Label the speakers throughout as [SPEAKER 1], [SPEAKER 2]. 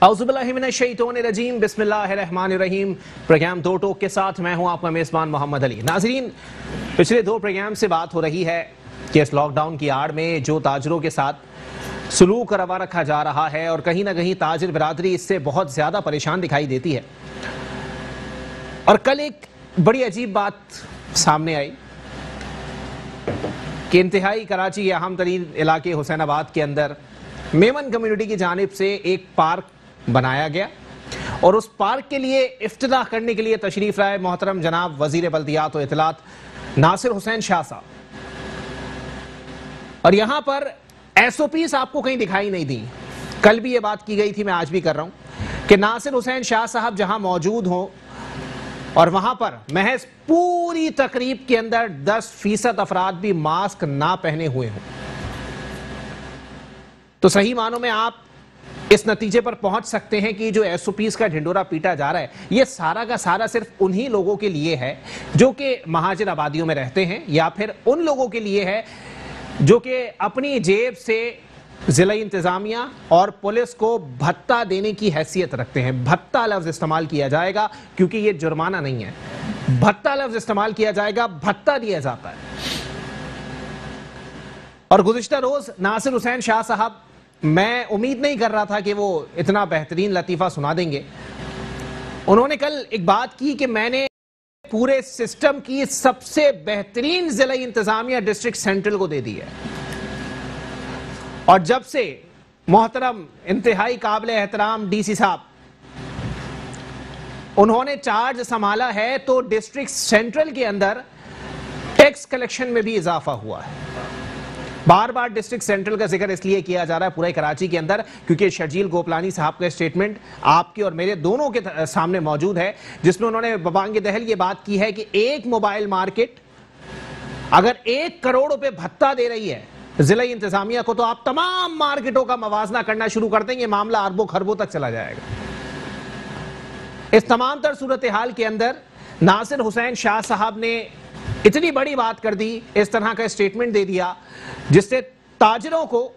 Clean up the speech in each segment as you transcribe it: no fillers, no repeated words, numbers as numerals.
[SPEAKER 1] औज़ुबिल्लाहिमिनश्शैतानिर्रजीम बिस्मिल्लाहिर्रहमानिर्रहीम। प्रोग्राम दो टोक के साथ मैं हूं आपका मेज़बान मोहम्मद अली। नाज़रीन, पिछले दो प्रोग्राम से बात हो रही है कि इस लॉकडाउन की आड़ में जो ताजरों के साथ सलूक रवा रखा जा रहा है और कहीं ना कहीं ताजिर बिरादरी इससे बहुत ज़्यादा परेशान दिखाई देती है। और कल एक बड़ी अजीब बात सामने आई कि इंतहाई कराची के अहम तरीन इलाके हुसैनाबाद के अंदर मेमन कम्युनिटी की जानिब से एक पार्क बनाया गया और उस पार्क के लिए इफ्तिताह करने के लिए तशरीफ लाए मोहतरम जनाब वजीर बल्दियात और इत्तलात नासिर हुसैन शाह साहब। और यहां पर SOPs आपको कहीं दिखाई नहीं दी। कल भी ये बात की गई थी, मैं आज भी कर रहा हूं कि नासिर हुसैन शाह साहब जहां मौजूद हों और वहां पर महज पूरी तकरीब के अंदर 10% अफराद भी मास्क ना पहने हुए हों, तो सही मानों में आप इस नतीजे पर पहुंच सकते हैं कि जो SOPs का ढिंडोरा पीटा जा रहा है, यह सारा का सारा सिर्फ उन्हीं लोगों के लिए है जो कि महाजिर आबादियों में रहते हैं, या फिर उन लोगों के लिए है जो कि अपनी जेब से जिला इंतजामिया और पुलिस को भत्ता देने की हैसियत रखते हैं। भत्ता लफ्ज इस्तेमाल किया जाएगा क्योंकि यह जुर्माना नहीं है। भत्ता लफ्ज इस्तेमाल किया जाएगा, भत्ता दिया जाता है। और गुज़िश्ता रोज नासिर हुसैन शाह साहब, मैं उम्मीद नहीं कर रहा था कि वो इतना बेहतरीन लतीफ़ा सुना देंगे। उन्होंने कल एक बात की कि मैंने पूरे सिस्टम की सबसे बेहतरीन जिला इंतजामिया डिस्ट्रिक्ट सेंट्रल को दे दी है, और जब से मोहतरम इंतहाई काबिल एहतराम DC साहब उन्होंने चार्ज संभाला है तो डिस्ट्रिक्ट सेंट्रल के अंदर टैक्स कलेक्शन में भी इजाफा हुआ है। बार बार डिस्ट्रिक्ट सेंट्रल का जिक्र इसलिए किया जा रहा है पूरे कराची के अंदर क्योंकि शर्जील गोपलानी साहब का स्टेटमेंट आपके और मेरे दोनों के सामने मौजूद है, जिसमें उन्होंने बबांग दहल ये बात की है कि एक मोबाइल मार्केट अगर 1 करोड़ रुपए भत्ता दे रही है जिला इंतजामिया को, तो आप तमाम मार्केटों का मवाजना करना शुरू कर देंगे, मामला अरबों खरबों तक चला जाएगा। इस तमाम तर सूरत हाल के अंदर नासिर हुसैन शाह साहब ने इतनी बड़ी बात कर दी, इस तरह का स्टेटमेंट दे दिया जिससे ताजिरों को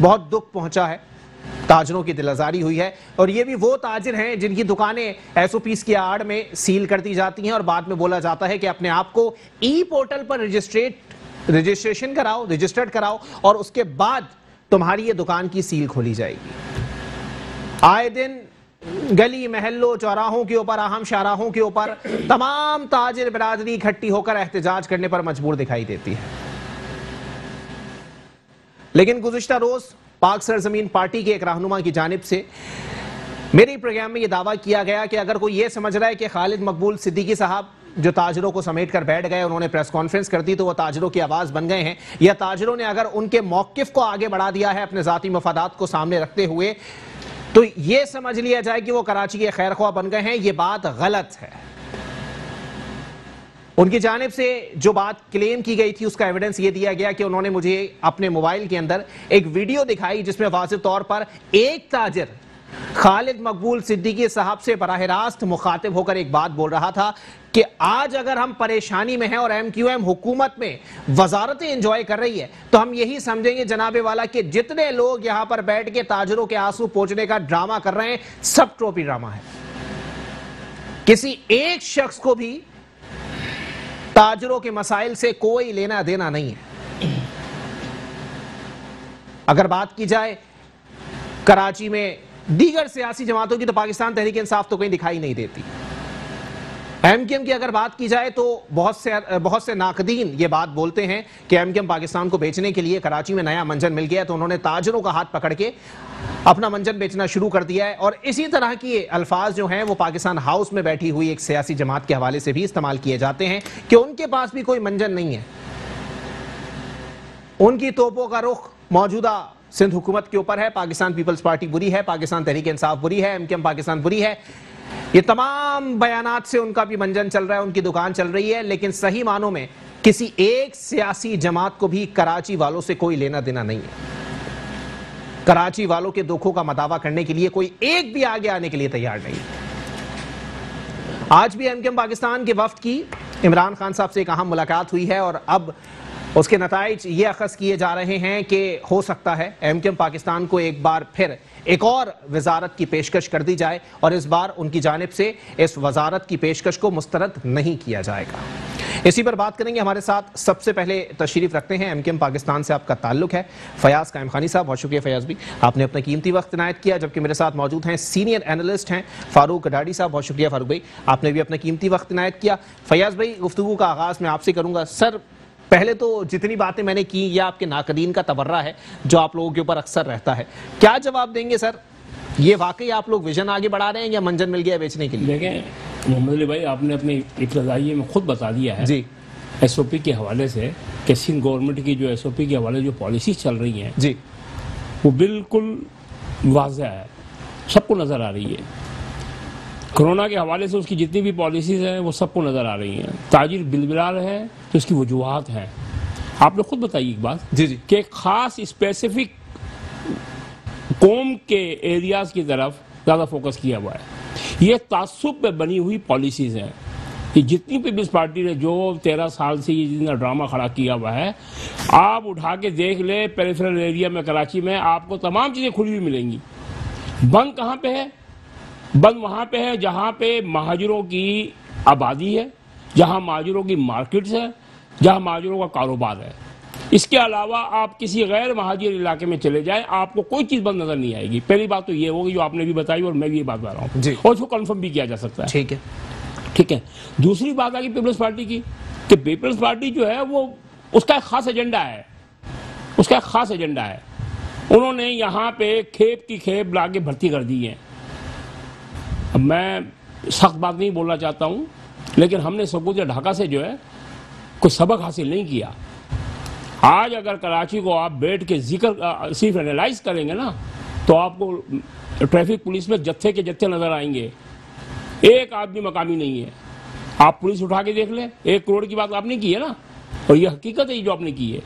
[SPEAKER 1] बहुत दुख पहुंचा है, ताजिरों की दिलआजारी हुई है। और ये भी वो ताजिर हैं जिनकी दुकानें SOPs की आड़ में सील कर दी जाती हैं और बाद में बोला जाता है कि अपने आप को पोर्टल पर रजिस्ट्रेशन कराओ, रजिस्टर्ड कराओ और उसके बाद तुम्हारी ये दुकान की सील खोली जाएगी। आए दिन गली महल्लों चौराहों के ऊपर, अहम शाहराहों के ऊपर तमाम ताजिर बिरादरी इकट्ठी होकर एहतजाज करने पर मजबूर दिखाई देती है। लेकिन गुज़िश्ता रोज पाक सरजमीन पार्टी के एक रहनुमा की जानिब से मेरे प्रोग्राम में यह दावा किया गया कि अगर कोई यह समझ रहा है कि खालिद मकबूल सिद्दीकी साहब जो ताजिरों को समेट कर बैठ गए, उन्होंने प्रेस कॉन्फ्रेंस कर दी तो वो ताजिरों की आवाज बन गए हैं, या ताजिरों ने अगर उनके मौकिफ को आगे बढ़ा दिया है अपने जाती मफादात को सामने रखते हुए, तो यह समझ लिया जाए कि वो कराची के खैरख्वाह बन गए हैं, यह बात गलत है। उनकी जानिब से जो बात क्लेम की गई थी उसका एविडेंस यह दिया गया कि उन्होंने मुझे अपने मोबाइल के अंदर एक वीडियो दिखाई जिसमें वाज़िह तौर पर एक ताजिर खालिद मकबूल सिद्दीकी साहब से बराह रास्त मुखातिब होकर एक बात बोल रहा था कि आज अगर हम परेशानी में हैं और MQM हुकूमत में वजारतें एंजॉय कर रही है तो हम यही समझेंगे जनाबे वाला कि जितने लोग यहां पर बैठ के ताजिरों के आंसू पोंछने का ड्रामा कर रहे हैं सब ट्रोपी ड्रामा है। किसी एक शख्स को भी ताजिरों के मसाइल से कोई लेना देना नहीं है। अगर बात की जाए कराची में दीगर सियासी जमातों की तो पाकिस्तान तहरीक इंसाफ तो कहीं दिखाई नहीं देती। MQM की अगर बात की जाए तो बहुत से नाकदीन ये बात बोलते हैं कि MQM पाकिस्तान को बेचने के लिए कराची में नया मंजन मिल गया तो उन्होंने ताजिरों का हाथ पकड़ के अपना मंजन बेचना शुरू कर दिया है। और इसी तरह की अल्फाज जो हैं वो पाकिस्तान हाउस में बैठी हुई एक सियासी जमात के हवाले से भी इस्तेमाल किए जाते हैं कि उनके पास भी कोई मंजन नहीं है, उनकी तोपों का रुख मौजूदा सिंध हुकूमत के ऊपर है, पाकिस्तान पीपल्स पार्टी बुरी है, पाकिस्तान तहरीक इंसाफ बुरी है, MQM पाकिस्तान बुरी है। ये तमाम बयानात से उनका भी मंजन चल रहा है, उनकी दुकान चल रही है, लेकिन सही मानों में किसी एक सियासी जमात को भी कराची वालों से कोई लेना देना नहीं है। कराची वालों के दुखों का मदावा करने के लिए कोई एक भी आगे आने के लिए तैयार नहीं। आज भी MQM पाकिस्तान के वफ्द की इमरान खान साहब से एक अहम मुलाकात हुई है और अब उसके नताइज ये अखज़ किए जा रहे हैं कि हो सकता है एमक्यूएम पाकिस्तान को एक बार फिर एक और वजारत की पेशकश कर दी जाए और इस बार उनकी जानिब से इस वजारत की पेशकश को मुस्तरद नहीं किया जाएगा। इसी पर बात करेंगे। हमारे साथ सबसे पहले तशरीफ रखते हैं, एमक्यूएम पाकिस्तान से आपका ताल्लुक है, फयाज कायम खानी साहब। बहुत शुक्रिया फयाज भी, आपने अपना कीमती वक्त इनायत किया। जबकि मेरे साथ मौजूद हैं सीनियर एनालिस्ट हैं फारूक डाडी साहब। बहुत शुक्रिया फारूक भाई, आपने भी अपना कीमती वक्त इनायत किया। फयाज भाई, गुफ्तगू का आगाज मैं आपसे करूंगा। सर, पहले तो जितनी बातें मैंने की यह आपके नाकदीन का तबर्रा है जो आप लोगों के ऊपर अक्सर रहता है, क्या जवाब देंगे सर? ये वाकई आप लोग विजन आगे बढ़ा रहे हैं या मंजन मिल गया बेचने के लिए?
[SPEAKER 2] देखें मोहम्मद अली भाई, आपने अपने इब्तदाई में खुद बता दिया है
[SPEAKER 1] जी
[SPEAKER 2] एसओपी के हवाले से कि सिंध गवर्नमेंट की जो एसओपी के हवाले जो पॉलिसीज चल रही हैं
[SPEAKER 1] जी
[SPEAKER 2] वो बिल्कुल वाज़ेह है, सबको नज़र आ रही है। कोरोना के हवाले से उसकी जितनी भी पॉलिसीज हैं वो सबको नज़र आ रही हैं। ताजिर बिलबिला रहे हैं तो उसकी वजूहात हैं। आपने खुद बताई एक बात
[SPEAKER 1] जी जी
[SPEAKER 2] कि एक ख़ास स्पेसिफिक कौम के एरियाज की तरफ ज़्यादा फोकस किया हुआ है। ये तासुब पे बनी हुई पॉलिसीज़ हैं कि जितनी पीपल्स पार्टी ने जो 13 साल से ये जितना ड्रामा खड़ा किया हुआ है, आप उठा के देख ले पेरिफेरल एरिया में कराची में आपको तमाम चीज़ें खुली हुई मिलेंगी। बंद कहाँ पे है? बंद वहाँ पे है जहाँ पे महाजरों की आबादी है, जहाँ महाजरों की मार्केट्स है, जहाँ महाजरों का कारोबार है। इसके अलावा आप किसी गैर महाजिर इलाके में चले जाएं, आपको कोई चीज़ बंद नज़र नहीं आएगी। पहली बात तो ये होगी जो आपने भी बताई और मैं भी ये बात बता रहा हूँ और उसको कन्फर्म भी किया जा सकता है। ठीक है। दूसरी बात आ गई पीपल्स पार्टी की कि पीपल्स पार्टी जो है वो उसका एक खास एजेंडा है, उसका एक खास एजेंडा है। उन्होंने यहाँ पे खेप की खेप ला के भर्ती कर दी है। अब मैं सख्त बात नहीं बोलना चाहता हूँ, लेकिन हमने सबूत ढाका से जो है कोई सबक हासिल नहीं किया। आज अगर कराची को आप बैठ के जिक्र सिर्फ एनालाइज करेंगे ना तो आपको ट्रैफिक पुलिस में जत्थे के जत्थे नजर आएंगे। एक आदमी मकामी नहीं है। आप पुलिस उठा के देख लें, 1 करोड़ की बात आपने की है ना, और ये हकीकत है जो आपने की है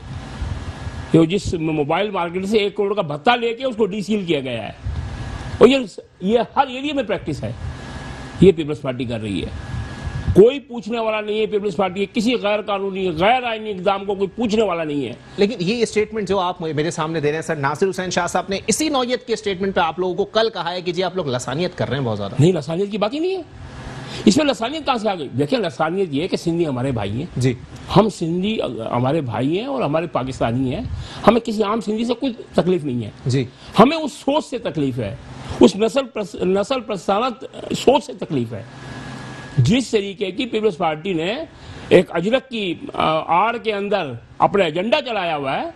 [SPEAKER 2] कि जिस मोबाइल मार्केट से 1 करोड़ का भत्ता लेके उसको डीसील किया गया है, और ये हर एरिया में प्रैक्टिस है। ये पीपल्स पार्टी कर रही है। कोई पूछने वाला नहीं है पीपल्स पार्टी किसी गैर कानूनी गैर आईनी इक़दाम को कोई पूछने वाला नहीं है।
[SPEAKER 1] लेकिन ये स्टेटमेंट जो आप मेरे सामने दे रहे हैं सर, नासिर हुसैन शाह साहब ने इसी नौयत के स्टेटमेंट पे आप लोगों को कल कहा है कि जी आप लोग लसानियत कर रहे हैं बहुत ज्यादा।
[SPEAKER 2] नहीं, लसानियत की बात ही नहीं है। इसमें लसानियत कहाँ से आ गई? देखिए, लसानियत ये है कि सिंधी हमारे भाई हैं
[SPEAKER 1] जी,
[SPEAKER 2] हम सिंधी हमारे भाई हैं और हमारे पाकिस्तानी हैं। हमें किसी आम सिंधी से कोई तकलीफ नहीं है
[SPEAKER 1] जी।
[SPEAKER 2] हमें उस सोच से तकलीफ है, उस नस्ल प्रसारत सोच से तकलीफ है। जिस तरीके की पीपल्स पार्टी ने एक अजरक की आड़ के अंदर अपना एजेंडा चलाया हुआ है,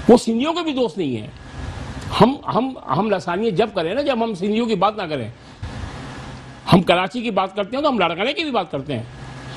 [SPEAKER 2] वो सिंधियों के भी दोस्त नहीं है। हम लसानियत जब करें ना, जब हम सिंधियों की बात ना करें, हम कराची की बात करते हैं तो हम लाड़काने की भी बात करते हैं,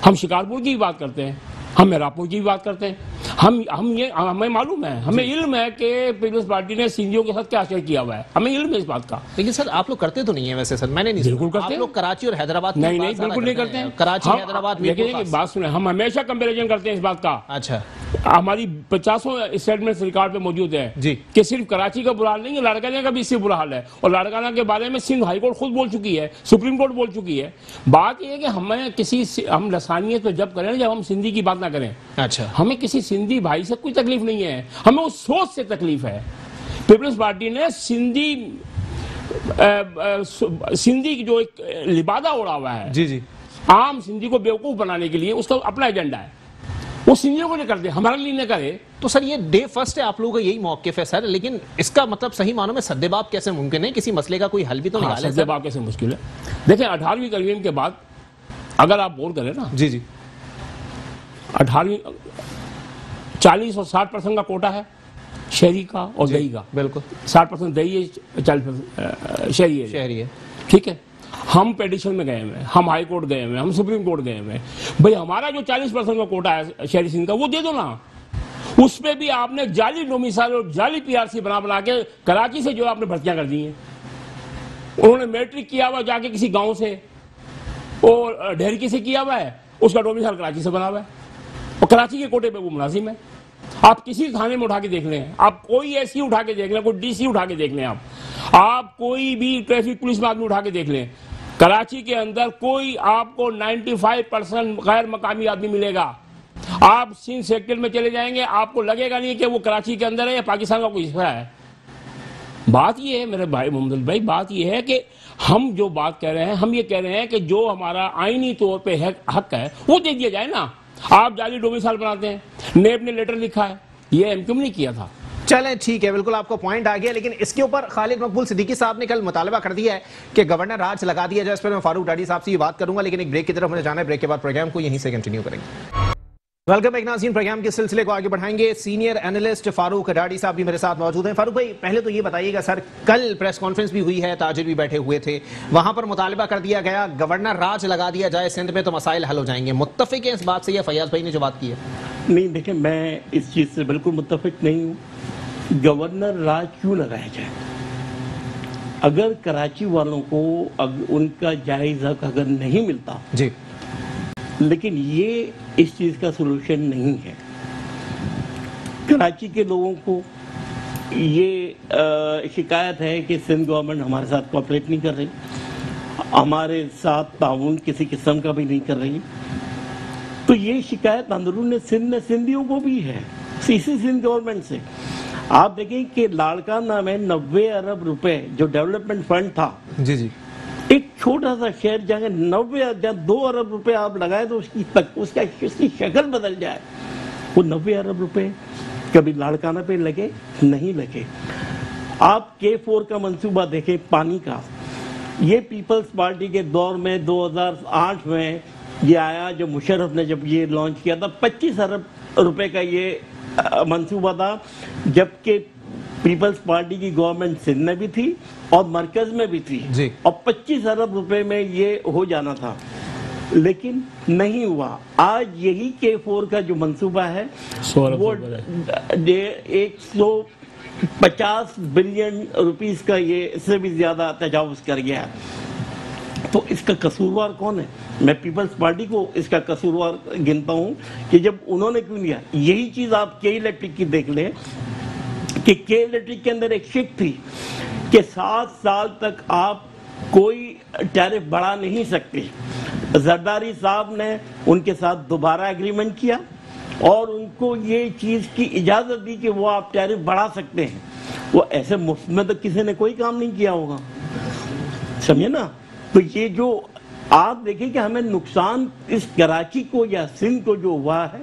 [SPEAKER 2] हम शिकारपुर की भी बात करते हैं, हम मेरापुर की भी बात करते हैं। हमें मालूम है, हमें इल्म है कि पीपल्स पार्टी ने सिंधियों के साथ क्या आचरण किया हुआ है, हमें इल्म है इस बात का।
[SPEAKER 1] लेकिन सर आप लोग करते तो नहीं है वैसे सर, मैंने नहीं
[SPEAKER 2] बिल्कुल करते
[SPEAKER 1] आप
[SPEAKER 2] हैं।
[SPEAKER 1] लोग कराची और हैदराबाद
[SPEAKER 2] नहीं बिल्कुल नहीं करते हैं।
[SPEAKER 1] कराची हैदराबाद
[SPEAKER 2] बात सुने, हम हमेशा कंपेरिजन करते हैं इस बात का।
[SPEAKER 1] अच्छा,
[SPEAKER 2] हमारी 50 स्टेटमेंट रिकॉर्ड पे मौजूद है
[SPEAKER 1] जी
[SPEAKER 2] कि सिर्फ कराची का बुरा हाल नहीं है, लाड़काना का भी इससे बुरा हाल है। और लाड़काना के बारे में सिंध हाईकोर्ट खुद बोल चुकी है, सुप्रीम कोर्ट बोल चुकी है। बात यह है कि हम लसानियत तो जब करें जब हम सिंधी की बात ना करें। अच्छा, हमें किसी सिंधी भाई से कोई तकलीफ नहीं है, हमें उस सोच से तकलीफ है। पीपल्स पार्टी ने सिंधी की जो एक लिबादा उड़ा हुआ है
[SPEAKER 1] जी जी,
[SPEAKER 2] आम सिंधी को बेवकूफ बनाने के लिए, उसका अपना एजेंडा है। वो सिंधियों को नहीं करते, हमारे लिए नहीं करे।
[SPEAKER 1] तो सर ये डे फर्स्ट है आप लोगों का यही मौक़िफ़ है सर, लेकिन इसका मतलब सही मानों में सद्देबाब कैसे मुमकिन है? किसी मसले का कोई हल भी तो निकाले।
[SPEAKER 2] सद्देबाब कैसे मुश्किल है? देखें, 18वीं तरमीम के बाद अगर आप गौर करें ना,
[SPEAKER 1] जी जी,
[SPEAKER 2] 18वीं 40 और 60% का कोटा है शहरी का और दही का।
[SPEAKER 1] बिल्कुल,
[SPEAKER 2] 60% दही है, 40% शहरी है। ठीक है, हम पेटिशन में गए हुए, हम हाई कोर्ट गए हुए, हम सुप्रीम कोर्ट गए हुए। भाई हमारा जो 40% का कोटा है शहरी सिंध का, वो दे दो ना। उस पर भी आपने जाली डोमिसाइल और जाली पीआरसी बना के कराची से जो आपने भर्तियां कर दी हैं। उन्होंने मैट्रिक किया हुआ जाके किसी गांव से और ढेरकी से किया हुआ है, उसका डोमिसाइल कराची से बना हुआ है और कराची के कोटे पे वो मुलाजिम है। आप किसी थाने में उठा के देख लें, आप कोई एससी उठा के देख लें, कोई डीसी उठा के देख लें, आप कोई भी ट्रैफिक पुलिस में आदमी उठा के देख लें, कराची के अंदर कोई आपको 95% गैर मकामी आदमी मिलेगा। आप सिंध सेक्टर में चले जाएंगे, आपको लगेगा नहीं कि वो कराची के अंदर है या पाकिस्तान का कोई हिस्सा है। बात ये है मेरे भाई मोहम्मद भाई, बात ये है कि हम जो बात कह रहे हैं, हम ये कह रहे हैं कि जो हमारा आईनी तौर पे हक है वो दे दिया जाए ना। आप जाली डोमिसाइल बनाते हैं, नेब ने लेटर लिखा है, ये एमक्यूएम नहीं किया था।
[SPEAKER 1] चलें ठीक है, बिल्कुल आपको पॉइंट आ गया, लेकिन इसके ऊपर खालिद मकबूल सिद्दीकी साहब ने कल मुतालबा कर दिया है कि गवर्नर राज लगा दिया जाए। इस पर मैं फारूक डाडी साहब से ये बात करूंगा, लेकिन एक ब्रेक की तरफ मुझे जाना है। ब्रेक के बाद प्रोग्राम को यहीं से कंटिन्यू करेंगे। वेलकम बैक नाज़रीन, प्रोग्राम के सिलसिले को आगे बढ़ाएंगे। सीनियर एनालिस्ट फारूक डाडी साहब भी मेरे साथ मौजूद हैं। फारूक भाई, पहले तो ये बताइएगा सर, कल प्रेस कॉन्फ्रेंस भी हुई है, ताजिर भी बैठे हुए थे, वहां पर मुतालबा कर दिया गया गवर्नर राज लगा दिया जाए सिंध में तो मसाइल हल हो जाएंगे। मुत्तफिक है इस बात से या फैयाज भाई ने जो बात की है?
[SPEAKER 3] नहीं, देखिए मैं इस चीज़ से बिल्कुल मुत्तफिक नहीं हूँ। गवर्नर राज क्यों लगाया जाए? अगर कराची वालों को उनका जायज़ हक अगर नहीं मिलता
[SPEAKER 1] जी,
[SPEAKER 3] लेकिन ये इस चीज़ का सलूशन नहीं है। कराची के लोगों को ये शिकायत है कि सिंध गवर्नमेंट हमारे साथ कोऑपरेट नहीं कर रही, हमारे साथ ताउन किसी किस्म का भी नहीं कर रही। तो ये शिकायत अंदरून सिंध में सिंधियों को भी है, इसी सिंध गवर्नमेंट से। आप देखें कि लाड़काना में 90 अरब रुपए जो डेवलपमेंट फंड था,
[SPEAKER 1] जी जी,
[SPEAKER 3] एक छोटा सा शहर जहाँ 2 अरब रुपए आप लगाए तो उसकी शक्ल बदल जाए। वो 90 अरब रुपए कभी लाड़काना पे लगे नहीं लगे। आप K4 का मंसूबा देखें पानी का, ये पीपल्स पार्टी के दौर में 2008 में ये आया, जो मुशर्रफ ने जब ये लॉन्च किया था 25 अरब रुपए का ये मंसूबा था, जबकि पीपल्स पार्टी की गवर्नमेंट सिंध में भी थी और मरकज में भी थी
[SPEAKER 1] जी। और
[SPEAKER 3] 25 अरब रुपए में ये हो जाना था, लेकिन नहीं हुआ। आज यही K4 का जो मंसूबा है वो 150 बिलियन रुपीस का, ये इससे भी ज्यादा तजावुज कर गया है। तो इसका कसूरवार कौन है? मैं पीपल्स पार्टी को इसका कसूरवार गिनता हूं कि जब उन्होंने क्यों लिया। यही चीज आप के इलेक्ट्रिक की देख लें कि के इलेक्ट्रिक के अंदर एक शिक थी कि 7 साल तक आप कोई टैरिफ बढ़ा नहीं सकते। जरदारी साहब ने उनके साथ दोबारा एग्रीमेंट किया और उनको ये चीज की इजाजत दी कि वो आप टैरिफ बढ़ा सकते हैं। वो ऐसे मुफ्त में तो किसी ने कोई काम नहीं किया होगा, समझे ना। तो ये जो आप देखें कि हमें नुकसान इस कराची को या सिंध को जो हुआ है,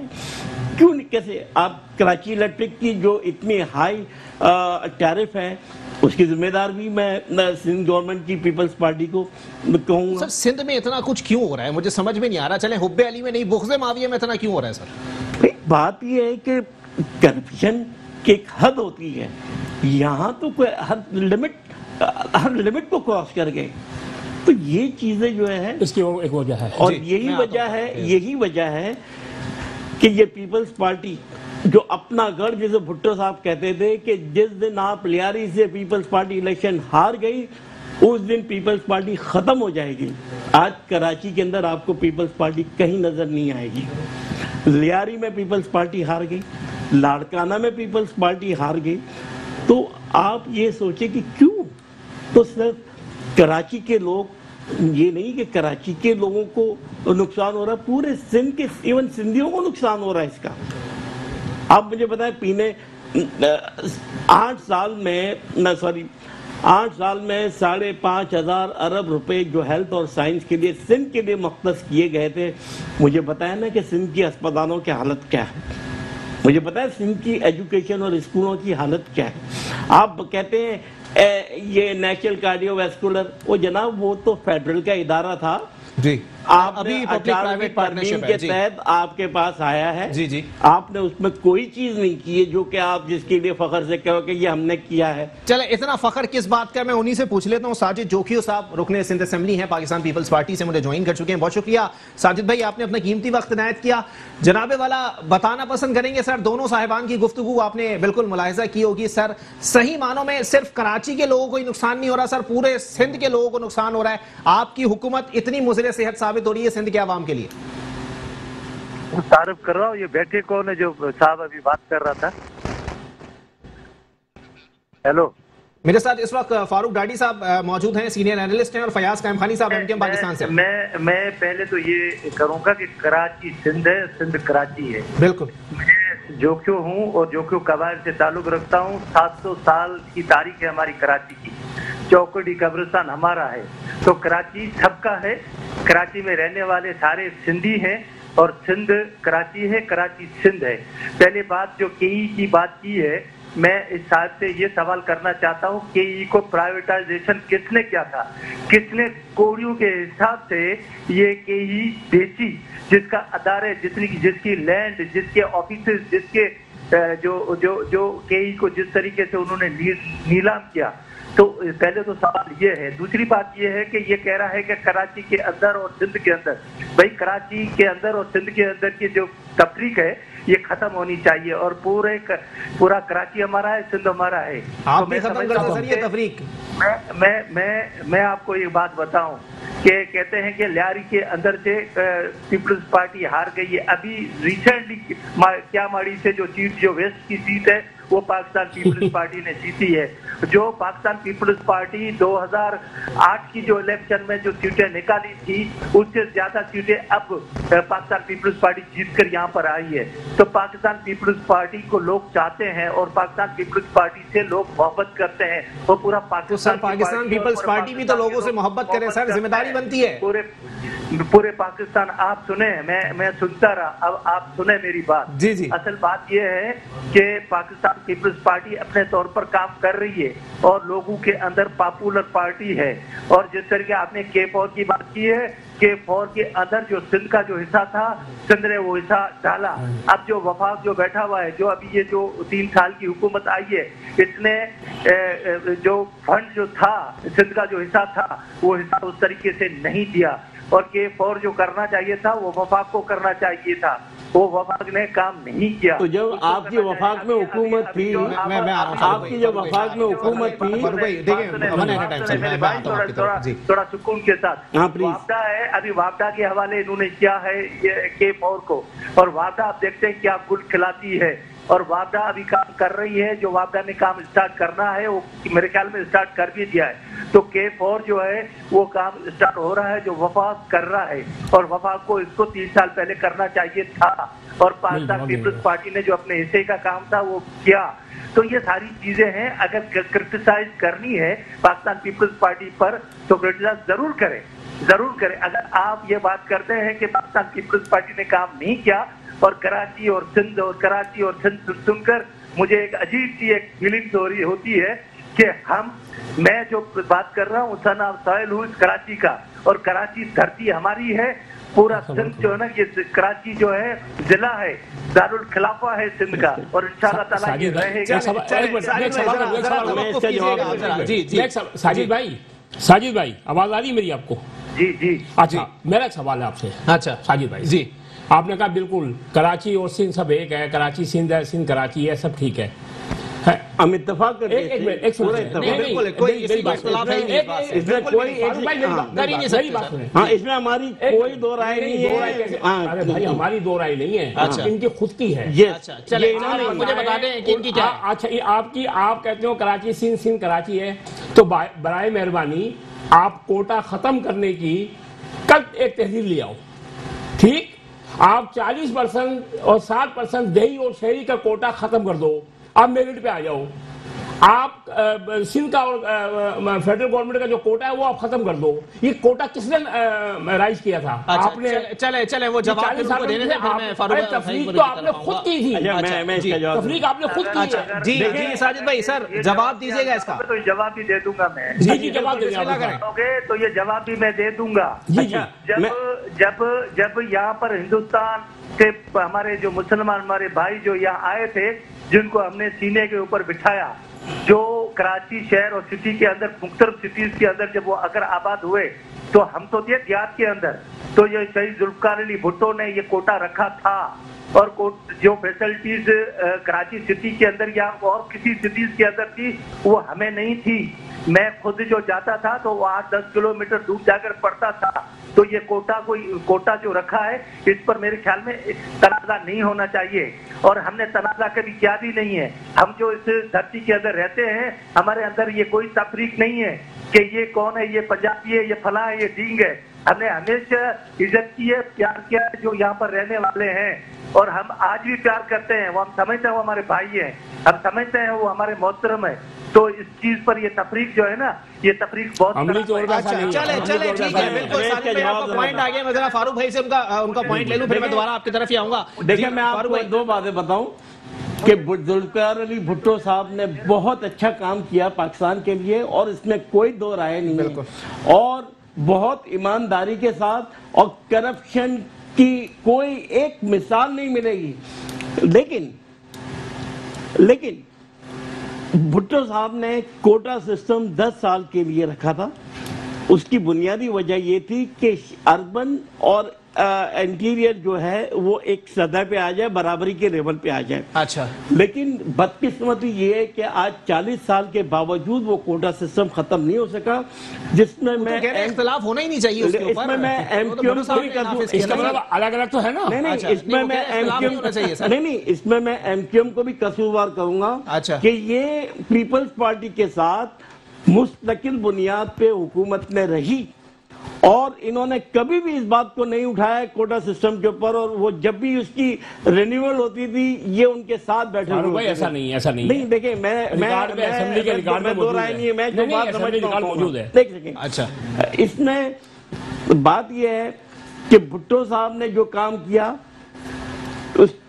[SPEAKER 3] क्यों नहीं, कैसे आप कराची इलेक्ट्रिक की जो इतनी हाई टैरिफ है उसकी जिम्मेदार भी मैं सिंध गवर्नमेंट की पीपल्स पार्टी को कहूँगा।
[SPEAKER 1] सर सिंध में इतना कुछ क्यों हो रहा है, मुझे समझ में नहीं आ रहा। चले हुब्बे अली में नहीं, बुग़्ज़े माविया में इतना क्यों हो रहा है सर?
[SPEAKER 3] बात यह है कि करप्शन की एक हद होती है, यहाँ तो कोई हर लिमिट को क्रॉस कर गए। तो ये चीजें जो है
[SPEAKER 2] इसकी एक वजह है,
[SPEAKER 3] और यही वजह है कि ये पीपल्स पार्टी जो अपना गढ़, जैसे भुट्टो साहब कहते थे कि जिस दिन आप लियारी से पीपल्स पार्टी इलेक्शन हार गई उस दिन पीपल्स पार्टी खत्म हो जाएगी। आज कराची के अंदर आपको पीपल्स पार्टी कहीं नजर नहीं आएगी। लियारी में पीपल्स पार्टी हार गई, लाड़काना में पीपल्स पार्टी हार गई। तो आप ये सोचे कि क्यों? तो सिर्फ कराची के लोग, ये नहीं कि कराची के लोगों को नुकसान हो रहा, पूरे सिंध के इवन सिंधियों को नुकसान हो रहा है इसका। आप मुझे बताएं, पीने 8 साल में 5,500 अरब रुपए जो हेल्थ और साइंस के लिए सिंध के लिए मुख्तस किए गए थे, मुझे बताया ना कि सिंध की अस्पतालों की हालत क्या है, मुझे बताया सिंध की एजुकेशन और स्कूलों की हालत क्या है। आप कहते हैं ये नेशनल कार्डियोवैस्कुलर, वो जनाब वो तो फेडरल का इदारा था
[SPEAKER 1] जी,
[SPEAKER 3] अभी पब्लिक प्राइवेट पार्टनरशिप के तहत आपके पास आया है
[SPEAKER 1] जी जी,
[SPEAKER 3] आपने उसमें कोई चीज नहीं की है जो कि आप जिसके लिए फखर से कहो कि ये हमने किया है।
[SPEAKER 1] चले इतना फखर किस बात का, मैं उन्हीं से पूछ लेता हूं। साजिद जोखियो साहब रुकने सिंध असेंबली हैं, पाकिस्तान पीपल्स पार्टी से मुझे ज्वाइन कर चुके हैं, बहुत शुक्रिया साजिद भाई, आपने अपना कीमती वक्त इनायत किया। जनाबे वाला बताना पसंद करेंगे सर, दोनों साहिबान की गुफ्तगू आपने बिल्कुल मुलाहिजा की होगी सर, सही मानों में सिर्फ कराची के लोगों को ही नुकसान नहीं हो रहा सर, पूरे सिंध के लोगों को नुकसान हो रहा है। आपकी हुकूमत इतनी मुज़िर सेहत साबित हो रही है सिंध के आवाम के लिए।
[SPEAKER 4] तारीफ कर रहा हूँ। ये बैठे कौन है जो साहब अभी बात कर रहा था? हेलो
[SPEAKER 1] मेरे साथ इस वक्त फारूक डाडी साहब मौजूद हैं, सीनियर एनालिस्ट हैं, और फयाज कायमखानी साहब एमकेएम पाकिस्तान से।
[SPEAKER 4] मैं पहले तो ये करूंगा कि कराची सिंध है, सिंध कराची है।
[SPEAKER 1] बिल्कुल।
[SPEAKER 4] मैं जोक्यो हूँ और जोक्यो कबाइल से ताल्लुक रखता हूँ। 700 साल की तारीख है हमारी कराची की। चौकड़ी कब्रिस्तान हमारा है, तो कराची सबका है। कराची में रहने वाले सारे सिंधी हैं और सिंध कराची है, कराची सिंध है। पहले बात जो केई की बात की है, मैं इस साहब से ये सवाल करना चाहता हूँ, केई को प्राइवेटाइजेशन किसने किया था? किसने कोड़ियों के हिसाब से ये केई बेची, जिसका अदारे, जिसकी लैंड, जिसके ऑफिसेस, जिसके जो जो जो केई को जिस तरीके से उन्होंने नीलाम किया। तो पहले तो सवाल ये है। दूसरी बात ये है कि ये कह रहा है कि कराची के अंदर और सिंध के अंदर, भाई कराची के अंदर और सिंध के अंदर की जो तफरीक है ये खत्म होनी चाहिए, और पूरा कराची हमारा है, सिंध हमारा है।
[SPEAKER 1] आप भी खत्म कर दो सर ये तफरीक।
[SPEAKER 4] मैं आपको एक बात बताऊं कि कहते हैं कि लियारी के अंदर से पीपल्स पार्टी हार गई है। अभी रिसेंटली क्या माड़ी से जो सीट, जो वेस्ट की सीट है, वो पाकिस्तान पीपल्स पार्टी ने जीती है। जो पाकिस्तान पीपल्स पार्टी 2008 की जो इलेक्शन में जो सीटें निकाली थी, उससे ज्यादा सीटें अब पाकिस्तान पीपल्स पार्टी जीतकर यहाँ पर आई है। तो पाकिस्तान पीपल्स पार्टी को लोग चाहते हैं और पाकिस्तान पीपल्स पार्टी से लोग मोहब्बत करते हैं। और पूरा
[SPEAKER 1] पाकिस्तान पीपल्स पार्टी भी तो लोगों से मोहब्बत करे सर, जिम्मेदारी बनती है।
[SPEAKER 4] पूरे पाकिस्तान, आप सुने, मैं सुनता रहा, अब आप सुने मेरी बात।
[SPEAKER 1] जी।
[SPEAKER 4] असल बात यह है कि पाकिस्तान पीपल्स पार्टी अपने तौर पर काम कर रही है और लोगों के अंदर पॉपुलर पार्टी है। और जिस तरीके आपने K4 की बात की है, K4 के अंदर जो सिंध का जो हिस्सा था, सिंध ने वो हिस्सा डाला। अब जो वफाक जो बैठा हुआ है, जो अभी ये जो 3 साल की हुकूमत आई है, इसने जो फंड जो था, सिंध का जो हिस्सा था, वो हिस्सा उस तरीके से नहीं दिया। और K4 जो करना चाहिए था वो वफाक को करना चाहिए था, वो वफाक ने काम नहीं किया।
[SPEAKER 3] तो जब आपकी वफाक में हुकूमत थी, आपकी जब वफाक में हुकूमत थी,
[SPEAKER 4] थोड़ा सुकून के साथ, वापडा है, अभी वापडा के हवाले इन्होंने किया है ये K4 को, और वापडा आप देखते हैं क्या गुल खिलाती है। और वापडा अभी काम कर रही है, जो वापडा ने काम स्टार्ट करना है वो मेरे ख्याल में स्टार्ट कर भी दिया है। तो K4 जो है वो काम स्टार्ट हो रहा है, जो वफाक कर रहा है, और वफाक को इसको 3 साल पहले करना चाहिए था, और पाकिस्तान पीपल्स पार्टी ने जो अपने हिस्से का काम था वो किया। तो ये सारी चीजें हैं। अगर क्रिटिसाइज करनी है पाकिस्तान पीपल्स पार्टी पर तो क्रिटिसाइज जरूर करें। अगर आप ये बात करते हैं कि पाकिस्तान पीपल्स पार्टी ने काम नहीं किया, और कराची और सिंध सुनकर मुझे एक अजीब सी एक फीलिंग्स होती है कि मैं जो बात कर रहा हूँ सन ऑफ सॉइल हूँ कराची का, और कराची धरती हमारी है। पूरा सिंध जो है ना, ये कराची जो है जिला है, दारुल खिलाफा है सिंध का, और इंशाअल्लाह ताला ये रहेगा।
[SPEAKER 2] साजिद भाई आवाज आ रही मेरी आपको?
[SPEAKER 4] जी।
[SPEAKER 2] अच्छा, मेरा एक सवाल है आपसे।
[SPEAKER 1] अच्छा
[SPEAKER 2] साजिद भाई जी, आपने कहा बिल्कुल कराची और सिंध सब एक है, कराची सिंध है, सिंध कराची है, सब ठीक है।
[SPEAKER 3] हम इत्तेफाक करते हैं।
[SPEAKER 2] एक मिनट, एक सुनिए,
[SPEAKER 3] इसमें हमारी कोई दो राय नहीं है।
[SPEAKER 2] अरे भाई हमारी दो राय नहीं है, इनकी खुद की है।
[SPEAKER 1] मुझे बता दें इनकी क्या है।
[SPEAKER 2] अच्छा, आप कहते हो कराची सिंध, सिंध कराची है, तो बराए मेहरबानी आप कोटा खत्म करने की कल एक तहरीर ले आओ। ठीक, आप 40% और 60% देही और शहरी का कोटा खत्म कर दो, आप मेरिट पे आ जाओ। आप सिंध का और फेडरल गवर्नमेंट का जो कोटा है वो आप खत्म कर दो। ये कोटा किसने राइज किया था?
[SPEAKER 1] अच्छा,
[SPEAKER 2] आपने
[SPEAKER 1] चले वो जवाब को देने से
[SPEAKER 2] तफरीक तो आपने खुद की थी। तफरीक आपने खुद की है।
[SPEAKER 1] जी साजिद भाई, सर जवाब दीजिएगा इसका।
[SPEAKER 4] तो जवाब भी दे दूंगा मैं।
[SPEAKER 2] जी जवाब दे
[SPEAKER 4] तो ये जवाब भी मैं दे दूंगा। जब यहाँ पर हिंदुस्तान के हमारे जो मुसलमान हमारे भाई जो यहाँ आए थे, जिनको हमने सीने के ऊपर बिठाया, जो कराची शहर और सिटी के अंदर, मुख्तलिफ सिटीज के अंदर जब वो अगर आबाद हुए, तो हम तो थे देहात के अंदर। तो ये शहीद जुल्फकार अली भुट्टो ने ये कोटा रखा था, और जो फैसिलिटीज कराची सिटी के अंदर या और किसी सिटीज के अंदर थी, वो हमें नहीं थी। मैं खुद जो जाता था तो वो 8-10 किलोमीटर दूर जाकर पढ़ता था। तो तो ये कोटा जो रखा है, इस पर मेरे ख्याल में तनाजा नहीं होना चाहिए। और हमने तनाजा कभी किया भी नहीं है। हम जो इस धरती के अंदर रहते हैं, हमारे अंदर ये कोई तफरीक नहीं है कि ये कौन है, ये पंजाबी है, ये फला है, ये डींग है। हमने हमेशा इज्जत की है, प्यार किया है जो यहाँ पर रहने वाले हैं, और हम आज भी प्यार करते हैं। वो हम समझते हैं वो हमारे भाई हैं, हम समझते हैं वो हमारे मोहतरम है। तो इस चीज पर ये तफरीक जो है ना, ये तफरीक बहुत
[SPEAKER 1] चले ठीक है, बिल्कुल पॉइंट आ गया। मैं जरा फारूक भाई से उनका पॉइंट ले लूं, फिर मैं दोबारा आपकी तरफ ही आऊंगा।
[SPEAKER 3] देखिए, मैं आपको दो बातें बताऊं कि जुल्फिकार अली भुट्टो साहब ने बहुत अच्छा काम किया पाकिस्तान के लिए, और इसमें कोई दो राय नहीं है, और बहुत ईमानदारी के साथ, और करप्शन की कोई एक मिसाल नहीं मिलेगी। लेकिन भुट्टो साहब ने कोटा सिस्टम 10 साल के लिए रखा था। उसकी बुनियादी वजह यह थी कि अर्बन और इंटीरियर जो है वो एक सतह पे आ जाए, बराबरी के लेवल पे आ जाए।
[SPEAKER 1] अच्छा,
[SPEAKER 3] लेकिन बदकिस्मती ये है कि आज 40 साल के बावजूद वो कोटा सिस्टम खत्म नहीं हो सका, जिसमें मैं
[SPEAKER 1] इख्तिलाफ होना ही नहीं चाहिए उसके ऊपर।
[SPEAKER 3] इसमें मैं एमक्यूएम को भी कर दूं,
[SPEAKER 2] इसका मतलब अलग-अलग तो है ना।
[SPEAKER 3] नहीं, इसमें मैं एमक्यूएम को भी कसूरवार करूंगा कि ये पीपल्स पार्टी के साथ मुस्तकिल बुनियाद पे हुकूमत में रही, और इन्होंने कभी भी इस बात को नहीं उठाया कोटा सिस्टम के ऊपर, और वो जब भी उसकी रिन्यूअल होती थी ये उनके साथ बैठे हुए।
[SPEAKER 2] ऐसा नहीं।
[SPEAKER 3] देखिए, मैं
[SPEAKER 2] असेंबली के रिकॉर्ड में
[SPEAKER 3] दो राय नहीं है, मैं जो बात समझता हूं
[SPEAKER 2] मौजूद है।
[SPEAKER 3] देख सकें।
[SPEAKER 1] अच्छा,
[SPEAKER 3] इसमें बात यह है कि भुट्टो साहब ने जो काम किया,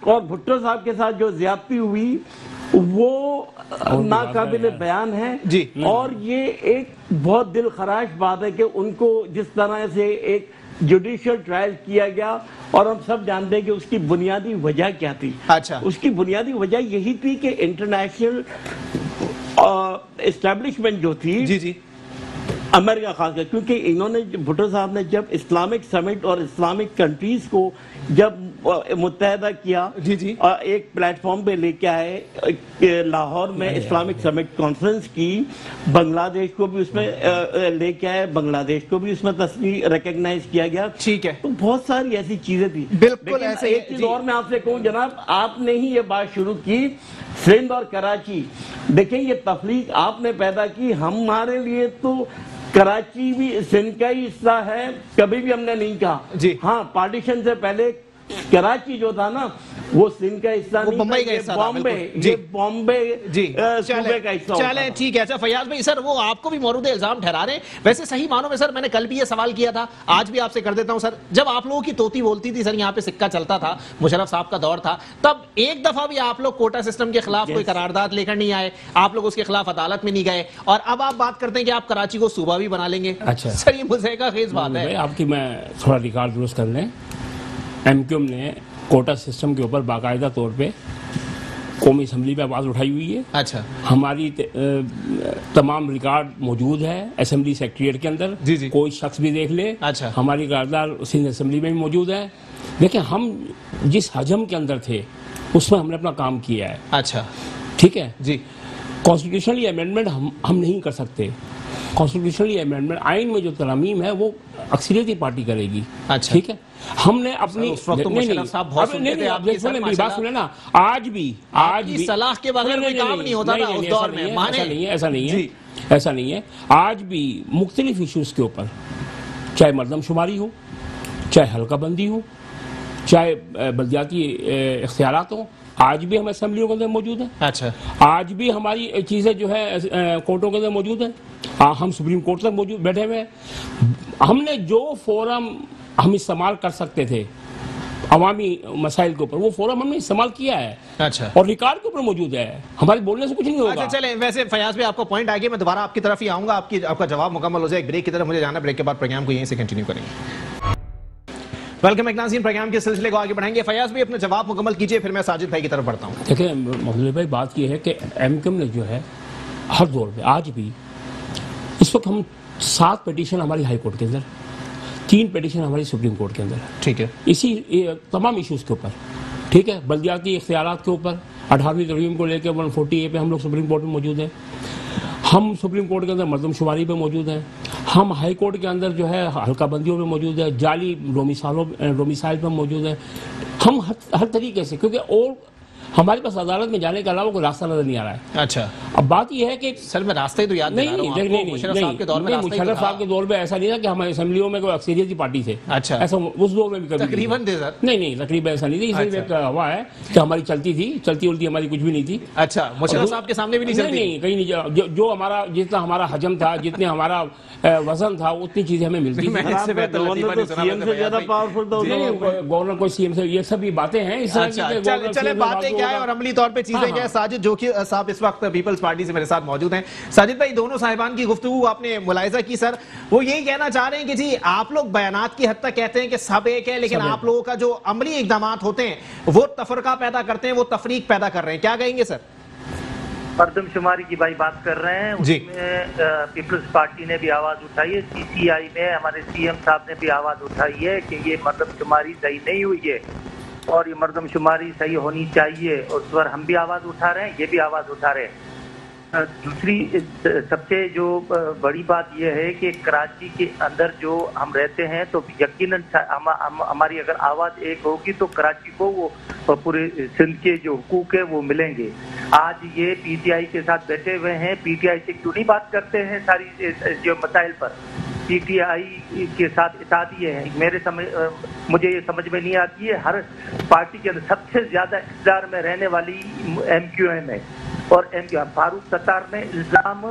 [SPEAKER 3] और भुट्टो साहब के साथ जो ज्यादती हुई, वो नाकाबिले बयान है जी। और ये एक बहुत दिल खराश बात है कि उनको जिस तरह से एक जुडिशियल ट्रायल किया गया, और हम सब जानते हैं कि उसकी बुनियादी वजह क्या थी।
[SPEAKER 1] अच्छा,
[SPEAKER 3] उसकी बुनियादी वजह यही थी कि इंटरनेशनल एस्टेब्लिशमेंट जो थी जी अमेरिका खासकर, क्योंकि इन्होंने भुट्टो साहब ने जब इस्लामिक समिट और इस्लामिक कंट्रीज को जब मुत्तहदा किया जी और एक प्लेटफॉर्म पे लेके आए, लाहौर में इस्लामिक समिट कॉन्फ्रेंस की, बांग्लादेश को भी उसमें लेके आए, बांग्लादेश को भी उसमें रिकॉग्नाइज किया गया।
[SPEAKER 1] ठीक है,
[SPEAKER 3] तो बहुत सारी ऐसी चीजें थी।
[SPEAKER 1] बिल्कुल ऐसे।
[SPEAKER 3] एक चीज और मैं आपसे कहूँ जनाब, आपने ही ये बात शुरू की सिंध और कराची। देखिए, ये तफरीक आपने पैदा की, हमारे लिए तो कराची भी सिंध का ही हिस्सा है, कभी भी हमने नहीं कहा जी। हाँ, पार्टीशन से पहले कराची जो था ना, वो सिंध का हिस्सा नहीं,
[SPEAKER 1] बम्बई का हिस्सा,
[SPEAKER 3] बॉम्बे सूबे का हिस्सा।
[SPEAKER 1] चले ठीक है। अच्छा फयाज भाई, सर वो आपको भी मौरूद इल्जाम ठहरा रहे हैं। वैसे सही मानो में सर, मैंने कल भी ये सवाल किया था, आज भी आपसे कर देता हूं सर। जब आप लोगों की तोती बोलती थी सर, यहाँ पे सिक्का चलता था, मुशर्रफ साहब का दौर था, तब एक दफा भी आप लोग कोटा सिस्टम के खिलाफ कोई करारदाद लेकर नहीं आए, आप लोग उसके खिलाफ अदालत में नहीं गए, और अब आप बात करते हैं कि आप कराची को सूबा भी बना लेंगे। अच्छा सर, ये मुझे खेज बात है
[SPEAKER 2] आपकी। मैं थोड़ा रिकॉर्ड दुरुस्त कर लें, एमक्यूएम ने कोटा सिस्टम के ऊपर बाकायदा तौर पे कौमी असम्बली में आवाज़ उठाई हुई है।
[SPEAKER 1] अच्छा,
[SPEAKER 2] हमारी तमाम रिकॉर्ड मौजूद है असेंबली सेक्रेटरीट के अंदर जी। कोई शख्स भी देख ले। अच्छा, हमारी करारदाद सिंध असेंबली में भी मौजूद है। देखिए, हम जिस हजम के अंदर थे उसमें हमने अपना काम किया है। अच्छा, ठीक है जी। कॉन्स्टिट्यूशनली अमेंडमेंट हम नहीं कर सकते। कॉन्स्टिट्यूशनली अमेंडमेंट, आइन में जो तरमीम है वो अक्सरियती पार्टी करेगी। अच्छा, ठीक है। हमने अपनी मेरी बात सुने ना, आज भी
[SPEAKER 1] सलाह के बगैर कोई काम नहीं होता था उस दौर में।
[SPEAKER 2] ऐसा नहीं है। आज भी मुख्तलिफ इश्यूज के ऊपर, चाहे मर्दमशुमारी हो, चाहे हल्का बंदी हो, चाहे बल्दियाती इख्तियारात हो, आज भी हम असेंबलियों के अंदर मौजूद है। अच्छा, आज भी हमारी चीजें जो है कोर्टों के अंदर मौजूद है। हम सुप्रीम कोर्ट तक मौजूद बैठे हुए हैं। हमने जो फोरम हम इस्तेमाल कर सकते थे अवामी मसाइल के ऊपर, वो फोरम हमने इस्तेमाल किया है। अच्छा, और रिकॉर्ड के ऊपर मौजूद है, हमारे बोलने से कुछ नहीं होगा।
[SPEAKER 1] अच्छा चले, वैसे फयाज भाई आपका पॉइंट आ गया, मैं दोबारा आपकी तरफ ही आऊंगा, आपका जवाब मुकम्मल हो जाए। एक ब्रेक की तरफ मुझे जाना, ब्रेक के बाद प्रोग्राम को यहीं से कंटिन्यू करेंगे। वेलकम एक नाज़रीन, प्रोग्राम के सिलसिले को आगे बढ़ाएंगे। फयाज भाई अपना जवाब मुकम्मल कीजिए, फिर मैं साजिद भाई की तरफ बढ़ता हूँ।
[SPEAKER 2] देखिए मौलवी भाई, बात यह है कि एमक्यूएम ने जो है हर दौर में, आज भी इस वक्त हम 7 पिटीशन हमारी हाई कोर्ट के अंदर, 3 पिटीशन हमारी सुप्रीम कोर्ट के अंदर, ठीक है, इसी तमाम इश्यूज के ऊपर, ठीक है, बल्दियाती इख्तियारात के ऊपर 18वीं तरमीम को लेकर 140A पे हम लोग सुप्रीम कोर्ट में मौजूद हैं। हम सुप्रीम कोर्ट के अंदर मर्दमशुमारी पे मौजूद हैं, हम हाई कोर्ट के अंदर जो है हल्का बंदियों में मौजूद है, जाली डोमिसाइल पर मौजूद है, हम हर तरीके से, क्योंकि और हमारे पास अदालत में जाने के अलावा कोई रास्ता नजर नहीं आ रहा है।
[SPEAKER 1] अच्छा,
[SPEAKER 2] अब बात यह है कि
[SPEAKER 1] सर मैं रास्ते ही तो याद नहीं,
[SPEAKER 2] मुशर्रफ साहब के दौर में ऐसा नहीं था कि हमारे असेंबलियों में कोई अक्सरियत की पार्टी थे।
[SPEAKER 1] अच्छा, ऐसा
[SPEAKER 2] उस दौर में भी कभी
[SPEAKER 1] तकरीबन थे सर?
[SPEAKER 2] नहीं तकरीबन ऐसा नहीं था, सिर्फ एक हवा है कि हमारी चलती उल्टी हमारी कुछ भी नहीं थी।
[SPEAKER 1] अच्छा, मुशर्रफ साहब के सामने भी नहीं चलती?
[SPEAKER 2] नहीं, कहीं नहीं। जो हमारा जितना हमारा हजम था, जितने हमारा वजन था, उतनी चीजें हमें मिलती थी। गवर्नर कोई सीएम से, ये सभी बातें हैं।
[SPEAKER 1] चले बातें क्या है और अमली तौर पे चीजें क्या है। साजिद जोकी साहब इस वक्त पीपल्स पार्टी से मेरे साथ मौजूद हैं। साजिद भाई, दोनों साहिबान की गुफ्तगू आपने मुलाहिजा की सर, वो यही कहना चाह रहे हैं कि जी आप लोग बयानात की हद तक कहते हैं कि सब एक है, लेकिन आप लोगों का जो अमली इकदाम होते हैं वो तफरका पैदा करते हैं, वो तफरीक पैदा कर रहे हैं। क्या कहेंगे सर?
[SPEAKER 4] मर्दमशुमारी की भाई बात कर रहे हैं, उसमें पीपल्स पार्टी ने भी आवाज उठाई है, सीसीआई में हमारे सीएम साहब ने भी आवाज उठाई है कि ये मर्दमशुमारी सही नहीं हुई है और ये मर्दमशुमारी सही होनी चाहिए, और उस पर हम भी आवाज उठा रहे हैं, ये भी आवाज उठा रहे हैं। दूसरी सबसे जो बड़ी बात यह है कि कराची के अंदर जो हम रहते हैं तो यकीनन हमारी अगर आवाज एक होगी तो कराची को वो पूरे सिंध के जो हुकूक है वो मिलेंगे। आज ये पीटीआई के साथ बैठे हुए हैं, पीटीआई से क्यों नहीं बात करते हैं सारी जो मसाइल पर? पीटीआई के साथ इत्तेहादी है, मुझे ये समझ में नहीं आती है। हर पार्टी के अंदर सबसे ज्यादा इक़्तिदार में रहने वाली MQM है, और फारूक सत्तार ने इल्जाम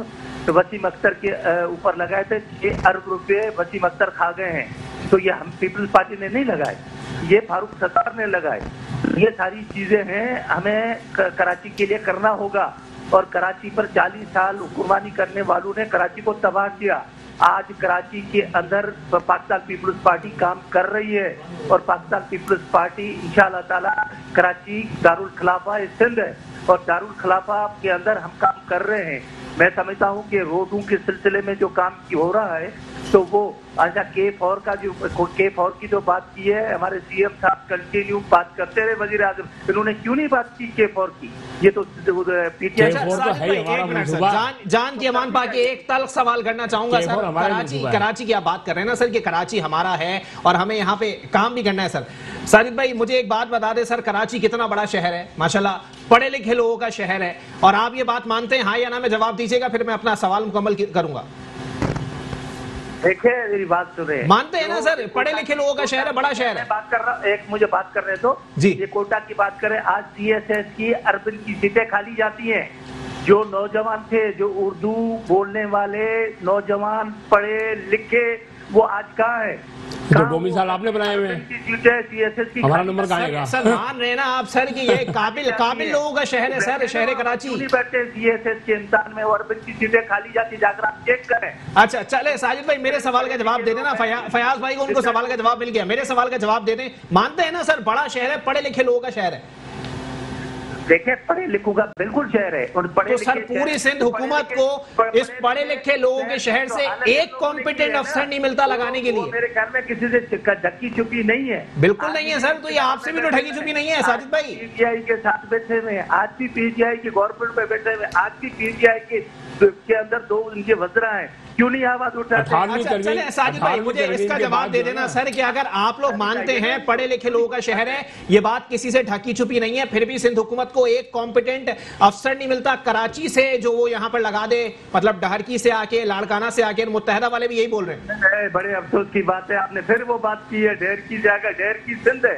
[SPEAKER 4] वसीम अख्तर के ऊपर लगाए थे, 6 अरब रुपए वसीम अख्तर खा गए हैं, तो ये हम पीपल्स पार्टी ने नहीं लगाए, ये फारूक सत्तार ने लगाए। ये सारी चीजें हैं, हमें कराची के लिए करना होगा, और कराची पर 40 साल हुक्मरानी करने वालों ने कराची को तबाह किया। आज कराची के अंदर पाकिस्तान पीपल्स पार्टी काम कर रही है, और पाकिस्तान पीपल्स पार्टी इंशाअल्लाह ताला कराची दारुल खिलाफा सिंध है, और दारुल खिलाफा के अंदर हम काम कर रहे हैं। मैं समझता हूँ कि रोडों के सिलसिले में जो काम हो रहा है तो वो अच्छा K4 का जो K4 की जो बात की है, हमारे सीएम साहब कंटिन्यू बात करते रहे, वजीर आजम, इन्होंने क्यों नहीं बात की K4 की? ये तो पीटीआई
[SPEAKER 1] जान की अमान पाके एक तल्ख सवाल करना चाहूंगा सर। कराची की आप बात कर रहे हैं ना सर कि कराची हमारा है और हमें यहाँ पे काम भी करना है सर। साजिद भाई, मुझे एक बात बता दे सर, कराची कितना बड़ा शहर है, माशाल्लाह पढ़े लिखे लोगों का शहर है, और आप ये बात मानते हैं हाँ या ना में जवाब दीजिएगा, फिर मैं अपना सवाल मुकम्मल करूंगा।
[SPEAKER 4] देखिए मेरी बात सुने,
[SPEAKER 1] मानते हैं ना सर, पढ़े लिखे लोगों का शहर है, बड़ा शहर है।
[SPEAKER 4] बात कर रहा, एक मुझे बात करने दो जी। ये कोटा की बात करें, आज CSS की अर्बन की सीटें खाली जाती हैं। जो नौजवान थे, जो उर्दू बोलने वाले नौजवान पढ़े लिखे, वो आज कहाँ है?
[SPEAKER 2] तो डोमिसाइल आपने बनाए हुए हैं, हमारा नंबर कहाँ आएगा?
[SPEAKER 1] सर मान रहे ना आप सर कि ये काबिल लोगों का शहर है सर, शहर कराची।
[SPEAKER 4] बैठे CSS के इंसान में और अर्बन की सीटें खाली जाती, जाकर आप चेक करें।
[SPEAKER 1] अच्छा चले साजिद भाई, मेरे सवाल का जवाब दे देना। फयाज भाई को उनको सवाल का जवाब मिल गया, मेरे सवाल का जवाब दे दें। मानते हैं ना सर बड़ा शहर है, पढ़े लिखे लोगों का शहर है?
[SPEAKER 4] देखिए पढ़े लिखों का बिल्कुल शहर है, और
[SPEAKER 1] तो सर पूरी सिंध हुकूमत को इस पढ़े लिखे लोगों के शहर से एक कॉम्पिटेंट अफसर नहीं मिलता लगाने के लिए?
[SPEAKER 4] मेरे ख्याल में किसी से धक्की चुपी नहीं है।
[SPEAKER 1] बिल्कुल नहीं है सर, तो ये आपसे भी तो ठगी चुपी नहीं है साजिद भाई?
[SPEAKER 4] पीटीआई के साथ बैठे हुए, आज भी पीटीआई की गवर्नमेंट में बैठे हुए, आज भी पीटीआई के अंदर 2 उनके वज़रा हैं, क्यों नहीं आवाज उठाते?
[SPEAKER 1] अच्छा चले साजिद भाई, मुझे इसका जवाब दे देना सर कि अगर आप लोग मानते हैं पढ़े लिखे लोगों का शहर है, ये बात किसी से ढकी छुपी नहीं है, फिर भी सिंध हुकूमत को एक कॉम्पिटेंट अफसर नहीं मिलता कराची से जो वो यहाँ पर लगा दे, मतलब डहरकी से आके, लाड़काना से आके, मुत्तहदा वाले भी यही बोल रहे हैं।
[SPEAKER 4] बड़े अफसोस की बात है, आपने फिर वो बात की है, डहरकी जाकर, डहरकी सिंध है,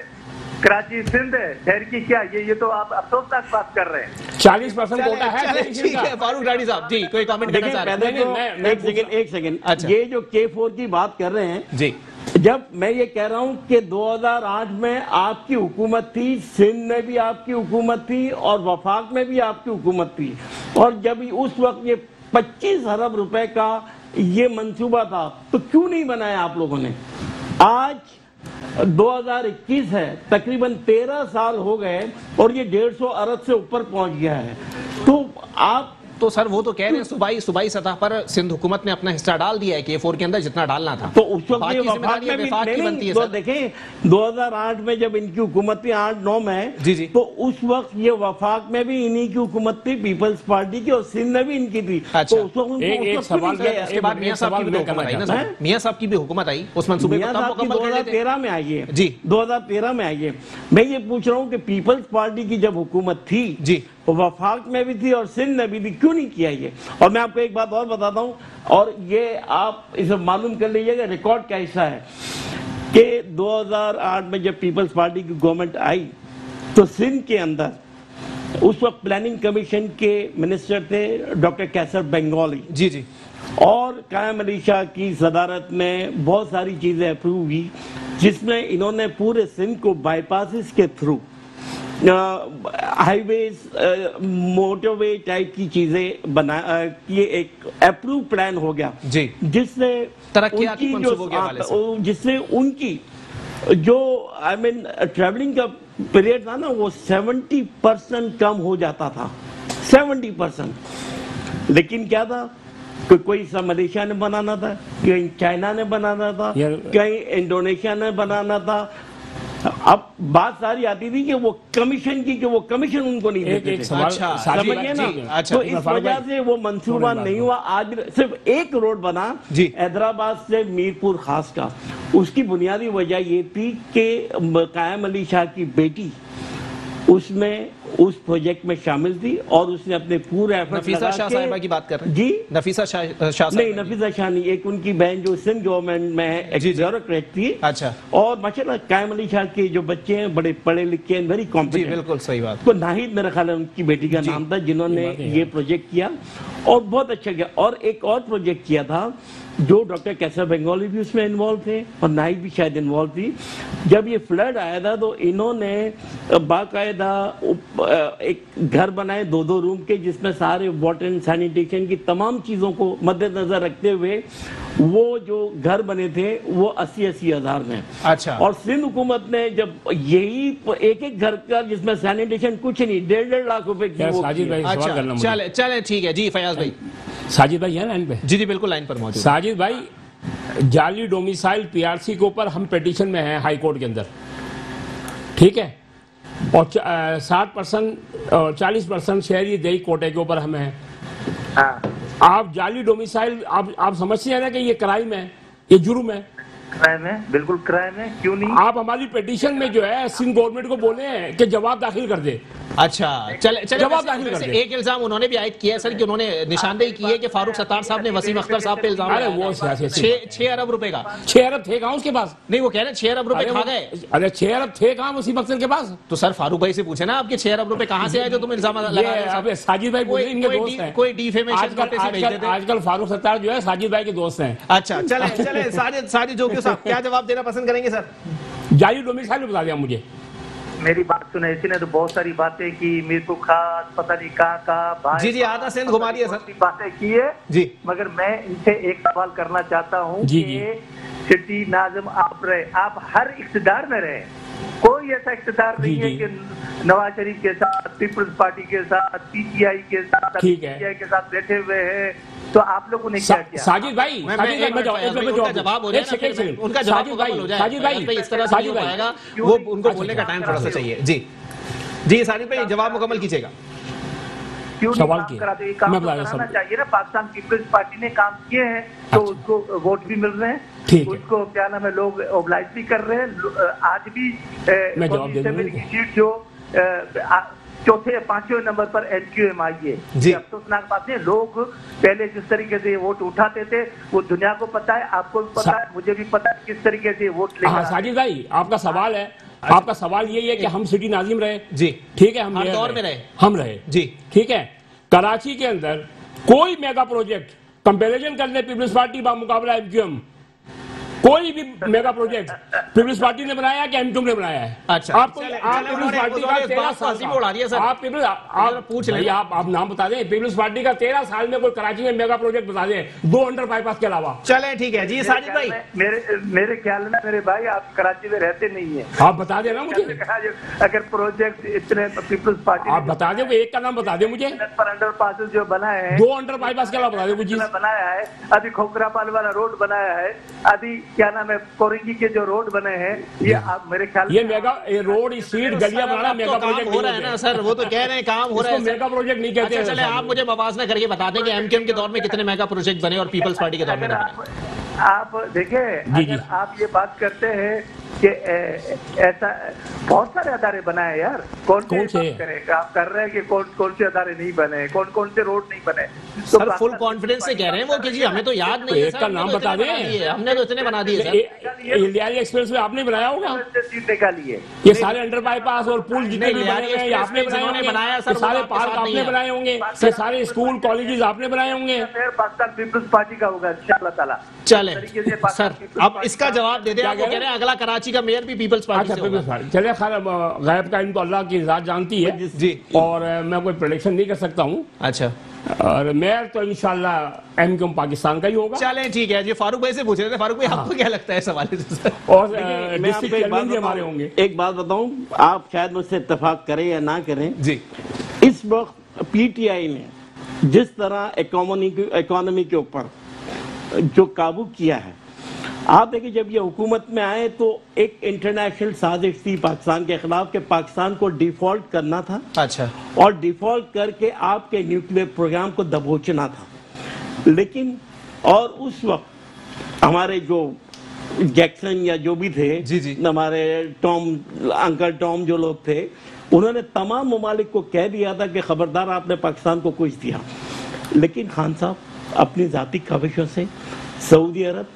[SPEAKER 4] कराची सिंध है, डहरकी क्या? ये तो आप अफसोसनाक बात कर रहे हैं।
[SPEAKER 2] 40% कोटा है।
[SPEAKER 1] ठीक है फारूक राठी साहब जी, कोई कमेंट करना चाह रहे हैं?
[SPEAKER 3] एक सेकंड, अच्छा ये जो K4 की बात कर रहे हैं
[SPEAKER 1] जी,
[SPEAKER 3] जब मैं ये कह रहा हूं कि 2008 में आपकी हुकूमत थी, सिंध में भी आपकी हुकूमत थी और वफाक में भी आपकी हुकूमत थी, और जब उस वक्त ये 25 अरब रुपए का ये मंसूबा था, तो क्यों नहीं बनाया आप लोगों ने? आज 2021 है, तकरीबन 13 साल हो गए और ये 150 अरब से ऊपर पहुंच गया है। तो आप
[SPEAKER 1] तो सर वो तो कह रहे हैं सूबाई सतह पर सिंध हुकूमत ने अपना हिस्सा डाल दिया है K4 के अंदर जितना डालना था।
[SPEAKER 3] तो उस वक्त
[SPEAKER 1] बाकी
[SPEAKER 3] वफाक में भी नहीं, तो देखें 2008 में जब इनकी हुकूमत थी 8-9 में,
[SPEAKER 1] जी
[SPEAKER 3] तो उस वक्त ये वफाक में भी इन्हीं की हुकूमत थी, पीपल्स पार्टी की, और सिंध में भी इनकी थी।
[SPEAKER 1] अच्छा।
[SPEAKER 3] तो उस वक्त
[SPEAKER 2] एक सवाल
[SPEAKER 1] उसके बाद मियां साहब की भी हुकूमत आई ना, मियां साहब की भी हुकूमत आई उस मंसूबे को तब मुकम्मल कर लेते।
[SPEAKER 3] 2013 में आई है
[SPEAKER 1] जी,
[SPEAKER 3] 2013 में आई है। मैं ये पूछ रहा हूँ कि पीपल्स पार्टी की जब हुकूमत थी
[SPEAKER 1] जी,
[SPEAKER 3] वफाक में भी थी और सिंध में भी थी, क्यों नहीं किया ये? और मैं आपको एक बात और बताता हूँ, और ये आप इसे मालूम कर लीजिएगा रिकॉर्ड कैसा है कि 2008 में जब पीपल्स पार्टी की गवर्नमेंट आई तो सिंध के अंदर उस वक्त प्लानिंग कमीशन के मिनिस्टर थे डॉक्टर कैसर बंगाली
[SPEAKER 1] जी जी,
[SPEAKER 3] और कायम अली शाह की सदारत में बहुत सारी चीजें अप्रूव हुई, जिसमें इन्होंने पूरे सिंध को बाईपासिस के थ्रू हाईवेज मोटरवे टाइप की चीजें बना ये एक अप्रूव प्लान हो गया
[SPEAKER 1] जी,
[SPEAKER 3] जिससे
[SPEAKER 1] तरक्कियाती मंसूबों के हवाले से,
[SPEAKER 3] जिससे उनकी जो आई मीन ट्रैवलिंग का पीरियड था ना वो 70% कम हो जाता था, 70%। लेकिन क्या था कि कोई सा मलेशिया ने बनाना था, कहीं चाइना ने बनाना था, कहीं इंडोनेशिया ने बनाना था। अब बात सारी आती थी कि वो कमीशन की, कि वो कमीशन उनको नहीं देते थे। समझिए ना, तो इस वजह से वो मंसूबा नहीं हुआ। आज सिर्फ एक रोड बना हैदराबाद से मीरपुर खास का, उसकी बुनियादी वजह ये थी कि कायम अली शाह की बेटी उसमें उस प्रोजेक्ट में शामिल थी और उसने अपने पूरे एफर्ट
[SPEAKER 1] नफीसा शाह साहिबा की बात कर रहे हैं
[SPEAKER 3] जी,
[SPEAKER 1] नफीसा शाह
[SPEAKER 3] नहीं, नफीसा शाह नहीं, एक उनकी बहन जो सिंध गवर्नमेंट में है ब्यूरोक्रेट थी।
[SPEAKER 1] अच्छा।
[SPEAKER 3] और माशाल्लाह कायम अली शाह के जो बच्चे हैं बड़े पढ़े लिखे हैं, वेरी कॉम्पिटेंट।
[SPEAKER 1] बिल्कुल सही बात।
[SPEAKER 3] तो नाहिद मेरा ख्याल है उनकी बेटी का नाम था, जिन्होंने ये प्रोजेक्ट किया और बहुत अच्छा किया। और एक और प्रोजेक्ट किया था जो डॉक्टर कैसर बंगाली भी उसमें इन्वॉल्व थे और नाहिद भी शायद इन्वॉल्व थी। जब ये फ्लड आया था तो इन्होंने बाकायदा एक घर बनाए 2-2 रूम के, जिसमें सारे वाटर एंड सैनिटेशन की तमाम चीज़ों को मद्देनजर रखते हुए वो जो घर बने थे वो 80-80 हज़ार में।
[SPEAKER 1] अच्छा।
[SPEAKER 3] और सिंध हुकूमत ने जब यही एक घर का जिसमें सैनिटेशन कुछ नहीं 1.5 लाख रुपए की वो।
[SPEAKER 1] अच्छा, चले ठीक है जी। फयाज भाई,
[SPEAKER 2] साजिद भाई है लाइन पे?
[SPEAKER 1] जी जी बिल्कुल लाइन पर मौजूद।
[SPEAKER 2] साजिद भाई, जाली डोमिसाइल पीआरसी के ऊपर हम पिटीशन में हैं हाई कोर्ट के अंदर, ठीक है, और 60% और 40% शहरी देही कोटे के ऊपर हमें है। आप जाली डोमिसाइल आप समझते हैं ना कि ये क्राइम है, ये जुर्म है?
[SPEAKER 4] क्राइम है, बिल्कुल क्राइम है, क्यों नहीं?
[SPEAKER 2] आप हमारी पिटीशन में जो है सिंध गवर्नमेंट को बोले हैं कि जवाब दाखिल कर दे।
[SPEAKER 1] अच्छा, चले
[SPEAKER 2] जवाब दाखिल कर दे।
[SPEAKER 1] एक इल्जाम उन्होंने भी आयद किया है सर कि उन्होंने निशानदेही की है कि फारूक सत्तार साहब ने वसीम अख्तर साहब पे इल्जाम लगाया।
[SPEAKER 2] वो
[SPEAKER 1] 6 अरब रुपए का।
[SPEAKER 2] 6 अरब थे कहाँ उसके पास?
[SPEAKER 1] नहीं, वो कह रहे हैं 6 अरब रुपए खा गए।
[SPEAKER 2] अरे 6 अरब थे कहाँ वसीम अख्तर के पास?
[SPEAKER 1] तो सर फारूक भाई से पूछे ना आपके 6 अरब रुपए कहाँ से आए जो तुम इल्जाम लगा रहे हो?
[SPEAKER 2] साजिद भाई बोले इनके दोस्त हैं,
[SPEAKER 1] कोई डिफेमेशन करते से भेज देते।
[SPEAKER 2] आजकल फारूक सत्तार जो है साजिद भाई के दोस्त हैं।
[SPEAKER 1] अच्छा, चले साजिद जोगी साहब क्या जवाब देना पसंद करेंगे सर?
[SPEAKER 2] जाली डोमिसाइल बता दिया मुझे।
[SPEAKER 4] मेरी बात सुने, इसी ने तो बहुत सारी बातें की, मेरे को खास पता नहीं कहाँ
[SPEAKER 1] जी आधा सिंध घुमा दिया सर,
[SPEAKER 4] बातें की है
[SPEAKER 1] जी।
[SPEAKER 4] मगर मैं इनसे एक सवाल करना चाहता हूँ कि सिटी नाज़िम आप रहे, आप हर इख्तिदार में रहे, कोई ऐसा इख्तिदार नहीं है कि नवाज शरीफ के साथ, पीपल्स पार्टी के साथ, पीटीआई के साथ, पीटीआई के साथ बैठे हुए हैं, तो आप लोगों ने क्या किया?
[SPEAKER 2] साजिद भाई,
[SPEAKER 1] उनका जवाब हो जाए ना, उनका जवाब मुकम्मल हो जाए। साजिद भाई इस तरह से नहीं हो पाएगा, वो उनको बोलने का टाइम थोड़ा सा चाहिए। जी साजिद भाई जवाब मुकम्मल कीजिएगा।
[SPEAKER 4] क्यों नहीं काम कराते? काम कराना चाहिए ना। पाकिस्तान पीपल्स पार्टी ने काम किए हैं तो उसको वोट भी मिल रहे हैं, उसको क्या नाम है लोग ओबलाइज भी कर रहे हैं। आज भी सीट जो 4-5वें नंबर पर एनक्यूएम आई है। अफसोसनाक बात है, लोग पहले जिस तरीके से वोट उठाते थे वो दुनिया को पता है, आपको भी पता है, मुझे भी पता है किस तरीके से वोट लेकर।
[SPEAKER 2] साजिद भाई आपका सवाल है, आपका सवाल यही है कि हम सिटी नाजिम रहे जी, ठीक है, हम हर दौर में रहे, हम रहे जी, ठीक है। कराची के अंदर कोई मेगा प्रोजेक्ट कंपैरिजन कर ले पीपल्स पार्टी बा मुकाबला एमक्यूएम, कोई भी मेगा प्रोजेक्ट पीपल्स पार्टी ने बनाया कि एमक्यू ने बनाया है?
[SPEAKER 1] अच्छा,
[SPEAKER 2] आप पीपल्स पार्टी का 13 साल आप पूछ लें, आप नाम बता दें पीपल्स पार्टी का 13 साल में कोई कराची में मेगा प्रोजेक्ट बता दें, 2 अंडर बाईपास के अलावा।
[SPEAKER 1] चले ठीक है जी साजिद भाई,
[SPEAKER 4] मेरे ख्याल में मेरे भाई आप कराची में रहते नहीं है,
[SPEAKER 2] आप बता देना मुझे
[SPEAKER 4] अगर प्रोजेक्ट इतने पीपल्स पार्टी
[SPEAKER 2] आप बता दें, एक का नाम बता दें मुझे,
[SPEAKER 4] पर अंडर पासेस जो बनाए हैं,
[SPEAKER 2] 2 अंडर बाईपास के अलावा बता दें कुछ
[SPEAKER 4] बनाया है, अभी खोखरापाल वाला रोड बनाया है, अभी क्या नाम है कोरिंगी के जो रोड बने हैं, ये आप मेरे ख्याल
[SPEAKER 2] ये मेगा रोड स्ट्रीट गलियां बनाना मेगा प्रोजेक्ट
[SPEAKER 1] हो रहा है ना सर, वो तो कह रहे हैं काम हो रहा है,
[SPEAKER 2] मेगा प्रोजेक्ट नहीं कहते।
[SPEAKER 1] चले आप मुझे मवाजना करके बता दें कि एमक्यूएम के दौर में कितने मेगा प्रोजेक्ट बने और पीपल्स पार्टी के दौर में
[SPEAKER 4] आप देखें, अगर आप ये बात करते हैं कि ऐसा बहुत सारे अदारे बनाए यार, कौन से करेगा? आप कर रहे हैं कि कौन से अदारे नहीं बने, कौन से रोड नहीं बने,
[SPEAKER 1] तो सर फुल कॉन्फिडेंस से कह रहे हैं वो कि जी हमें तो याद नहीं है,
[SPEAKER 2] एक का नाम बता दें,
[SPEAKER 1] हमने तो इतने बना दिए सर।
[SPEAKER 2] इंडिया एक्सप्रेस में आपने बनाया होगा,
[SPEAKER 4] निकालिए
[SPEAKER 2] ये सारे अंडर बाईपास और पुल जितने भी बने हैं आपने
[SPEAKER 1] बनाया सर,
[SPEAKER 2] सारे पार्क आपने बनाए होंगे, सारे स्कूल कॉलेजेस आपने बनाए होंगे,
[SPEAKER 4] पाकिस्तान पीपल्स पार्टी का होगा इंशाअल्लाह ताला।
[SPEAKER 1] चले सर अब इसका जवाब दे दें, आप कह रहे हैं अगला कराची का मेयर भी पीपल्स पार्टी से होगा।
[SPEAKER 2] चलिए खैर गायब का इनको अल्लाह की ज़ात जानती है
[SPEAKER 1] जी,
[SPEAKER 2] और मैं कोई प्रेडिक्शन नहीं कर सकता हूँ।
[SPEAKER 1] अच्छा,
[SPEAKER 2] और मेयर तो इंशाल्लाह एमक्यूएम पाकिस्तान का ही होगा।
[SPEAKER 1] चलें ठीक है जी, फारूक भाई से पूछ रहे थे, फारूक भाई आपको क्या लगता है इस हवाले से?
[SPEAKER 2] और डिस्ट्रिक्ट चेयरमैन भी हमारे होंगे।
[SPEAKER 3] एक बात बताऊं, आप शायद मुझसे इत्तेफाक करें या ना करें
[SPEAKER 1] जी,
[SPEAKER 3] इस वक्त पीटीआई ने जिस तरह इकोनॉमी के ऊपर जो काबू किया है, आप देखिए जब ये हुकूमत में आए तो एक इंटरनेशनल साजिश थी पाकिस्तान के खिलाफ कि पाकिस्तान को डिफॉल्ट करना था।
[SPEAKER 1] अच्छा,
[SPEAKER 3] और डिफॉल्ट करके आपके न्यूक्लियर प्रोग्राम को दबोचना था। लेकिन और उस वक्त हमारे जो जैक्सन या जो भी थे,
[SPEAKER 1] जी
[SPEAKER 3] हमारे अंकल टॉम जो लोग थे, उन्होंने तमाम ममालिक को कह दिया था कि खबरदार आपने पाकिस्तान को कुछ दिया। लेकिन खान साहब अपनी जाती ख्वाहिशों से सऊदी अरब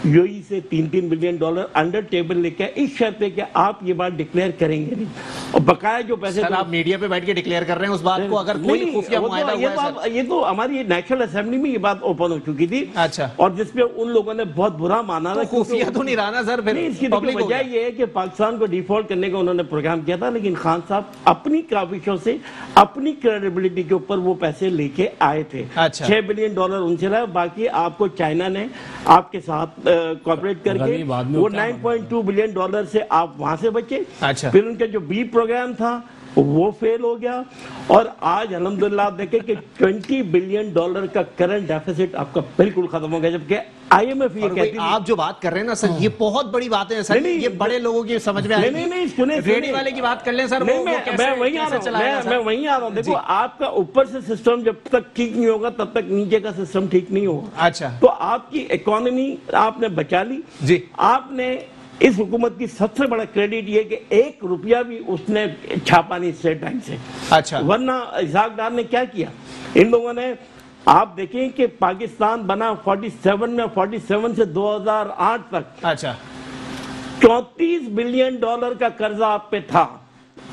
[SPEAKER 3] यूएई से $3-3 बिलियन अंडर टेबल लेके इस शर्त पे कि आप ये बात डिक्लेयर करेंगे नहीं, और बकाया जो पैसे
[SPEAKER 1] सर आप मीडिया पे बैठ के डिक्लेयर कर रहे हैं उस बात को, अगर कोई खुफिया मुआहदा हुआ है सर?
[SPEAKER 3] ये तो हमारी नेशनल असेंबली में ये बात ओपन हो चुकी थी।
[SPEAKER 1] अच्छा,
[SPEAKER 3] और जिसपे उन लोगों ने बहुत बुरा माना था,
[SPEAKER 1] खुफिया तो नहीं रहा ना सर, फिर
[SPEAKER 3] इसकी वजह ये है कि पाकिस्तान को डिफॉल्ट करने का उन्होंने प्रोग्राम किया था, लेकिन खान साहब अपनी काविशों से अपनी क्रेडिबिलिटी के ऊपर वो पैसे लेके आए थे।
[SPEAKER 1] अच्छा,
[SPEAKER 3] $6 बिलियन उनसे लाए, बाकी आपको चाइना ने आपके साथ कॉर्पोरेट करके वो $9.2 बिलियन से आप वहां से बचे।
[SPEAKER 1] अच्छा,
[SPEAKER 3] फिर उनका जो बी प्रोग्राम था वो फेल हो गया, और आज अल्हम्दुलिल्लाह आप देखें कि $20 बिलियन का करंट डेफिसिट आपका बिल्कुल खत्म हो गया, जबकि आईएमएफ ये कहती है।
[SPEAKER 1] आप जो बात कर रहे हैं ना सर, ये बहुत बड़ी बात है सर, ये बड़े लोगों की समझ में आएगी।
[SPEAKER 3] नहीं, सुने
[SPEAKER 1] रेडी वाले की बात कर लें सर,
[SPEAKER 3] मैं वहीं आ रहा हूँ। देखो आपका ऊपर से सिस्टम जब तक ठीक नहीं होगा तब तक नीचे का सिस्टम ठीक नहीं होगा।
[SPEAKER 1] अच्छा,
[SPEAKER 3] तो आपकी इकोनॉमी आपने बचा ली जी। आपने इस हुकूमत की सबसे बड़ा क्रेडिट ये कि ₹1 भी उसने छापा नहीं स्टेट बैंक से।
[SPEAKER 1] अच्छा,
[SPEAKER 3] वरना इसाक डार ने क्या किया, इन लोगों ने, आप देखें कि पाकिस्तान बना 47 में, 47 से 2008 तक
[SPEAKER 1] अच्छा
[SPEAKER 3] $34 बिलियन का कर्जा आप पे था,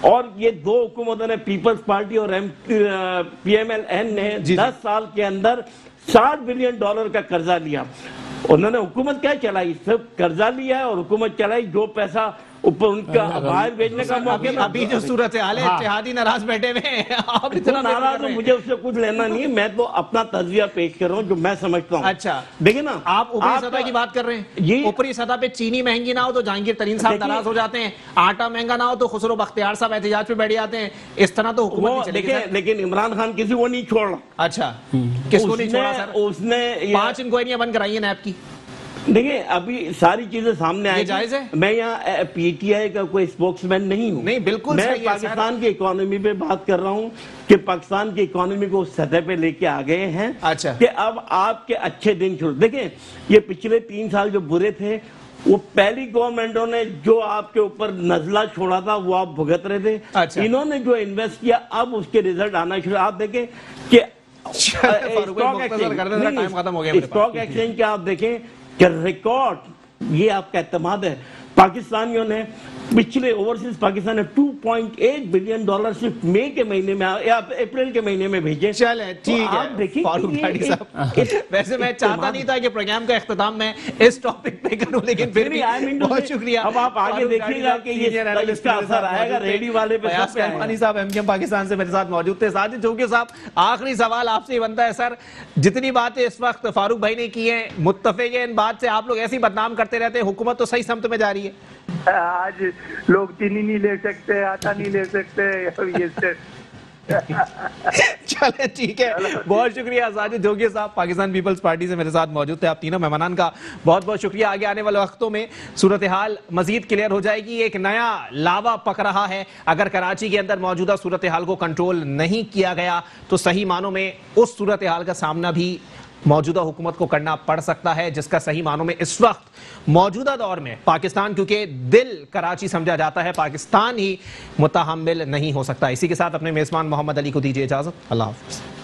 [SPEAKER 3] और ये दो हुकूमतों ने, पीपल्स पार्टी और PMLN ने 10 साल के अंदर $60 बिलियन का कर्जा लिया। उन्होंने हुकूमत क्या चलाई, सिर्फ कर्जा लिया है और हुकूमत चलाई, जो पैसा ऊपर उनका बाहर भेजने का मौका।
[SPEAKER 1] अभी जो सूरत हाल है, इत्तेहादी नाराज बैठे हुए हैं, आप इतना
[SPEAKER 3] नाराज हो, मुझे उससे कुछ लेना नहीं है, मैं तो अपना तजविया पेश कर रहा हूँ जो मैं समझता हूँ।
[SPEAKER 1] अच्छा
[SPEAKER 3] देखिए ना,
[SPEAKER 1] आप ऊपरी सतह की बात कर रहे हैं, ये ऊपरी सतह पे चीनी महंगी ना हो तो जहांगीर तरीन साहब नाराज हो जाते हैं, आटा महंगा ना हो तो खुसरो बख्तियार साहब एहतजाज पे बैठ जाते हैं, इस तरह तो हुकूमत नहीं चलेगी।
[SPEAKER 3] लेकिन इमरान खान किसी को नहीं छोड़ रहा।
[SPEAKER 1] अच्छा, किसको नहीं छोड़ा सर?
[SPEAKER 3] उसने
[SPEAKER 1] 5 इंक्वायरियां बंद कराई है नैब की।
[SPEAKER 3] देखिए अभी सारी चीजें सामने आई,
[SPEAKER 1] जायज है।
[SPEAKER 3] मैं यहाँ पीटीआई का कोई स्पोक्समैन नहीं हूँ,
[SPEAKER 1] नहीं बिल्कुल,
[SPEAKER 3] मैं पाकिस्तान की इकोनॉमी पे बात कर रहा हूँ कि पाकिस्तान की इकोनॉमी को उस सतह पे लेके आ गए हैं।
[SPEAKER 1] अच्छा, कि
[SPEAKER 3] अब आपके अच्छे दिन शुरू। देखें ये पिछले 3 साल जो बुरे थे, वो पहली गवर्नमेंटों ने जो आपके ऊपर नजला छोड़ा था वो आप भुगत रहे थे।
[SPEAKER 1] अच्छा,
[SPEAKER 3] इन्होंने जो इन्वेस्ट किया अब उसके रिजल्ट आना शुरू। आप देखें कि
[SPEAKER 1] स्टॉक
[SPEAKER 3] एक्सचेंज के आप देखें कि रिकॉर्ड, ये आपका एतमाद है। पाकिस्तानियों ने पिछले ओवरसीज पाकिस्तान ने $2.8 बिलियन सिर्फ मई के महीने में या अप्रैल के महीने में भेजे।
[SPEAKER 1] चले ठीक है, आप देखिए फारूक भाई साहब, वैसे मैं चाहता नहीं था कि प्रोग्राम का इख्तिताम मैं इस टॉपिक पे करूं, लेकिन फिर भी बहुत शुक्रिया।
[SPEAKER 3] अब आप आगे देखिएगा कि ये इसका असर आएगा रेडी वाले पे।
[SPEAKER 1] रहमानी साहब एमकेएम पाकिस्तान से मेरे साथ मौजूद थे। साजिद जोगी साहब, आखिरी सवाल आपसे ही बनता है सर, जितनी बातें इस वक्त फारूक भाई ने की हैं, मुत्तफिक है इन बात से, आप लोग ऐसे ही बदनाम करते रहते हैं, हुकूमत तो सही समत में जा रही है।
[SPEAKER 4] आज लोग चीनी नहीं ले सकते, आटा नहीं ले सकते, ये
[SPEAKER 1] चले ठीक है, बहुत शुक्रिया। साजिद जोगी साहब पाकिस्तान पीपल्स पार्टी से मेरे साथ मौजूद थे। आप तीनों मेहमानान का बहुत बहुत शुक्रिया। आगे आने वाले वक्तों में सूरत हाल मजीद क्लियर हो जाएगी। एक नया लावा पक रहा है, अगर कराची के अंदर मौजूदा सूरत हाल को कंट्रोल नहीं किया गया तो सही मानों में उस सूरत हाल का सामना भी मौजूदा हुकूमत को करना पड़ सकता है, जिसका सही मानों में इस वक्त मौजूदा दौर में पाकिस्तान, क्योंकि दिल कराची समझा जाता है, पाकिस्तान ही मुतहम्मिल नहीं हो सकता। इसी के साथ अपने मेजबान मोहम्मद अली को दीजिए इजाजत। अल्लाह हाफ़िज़।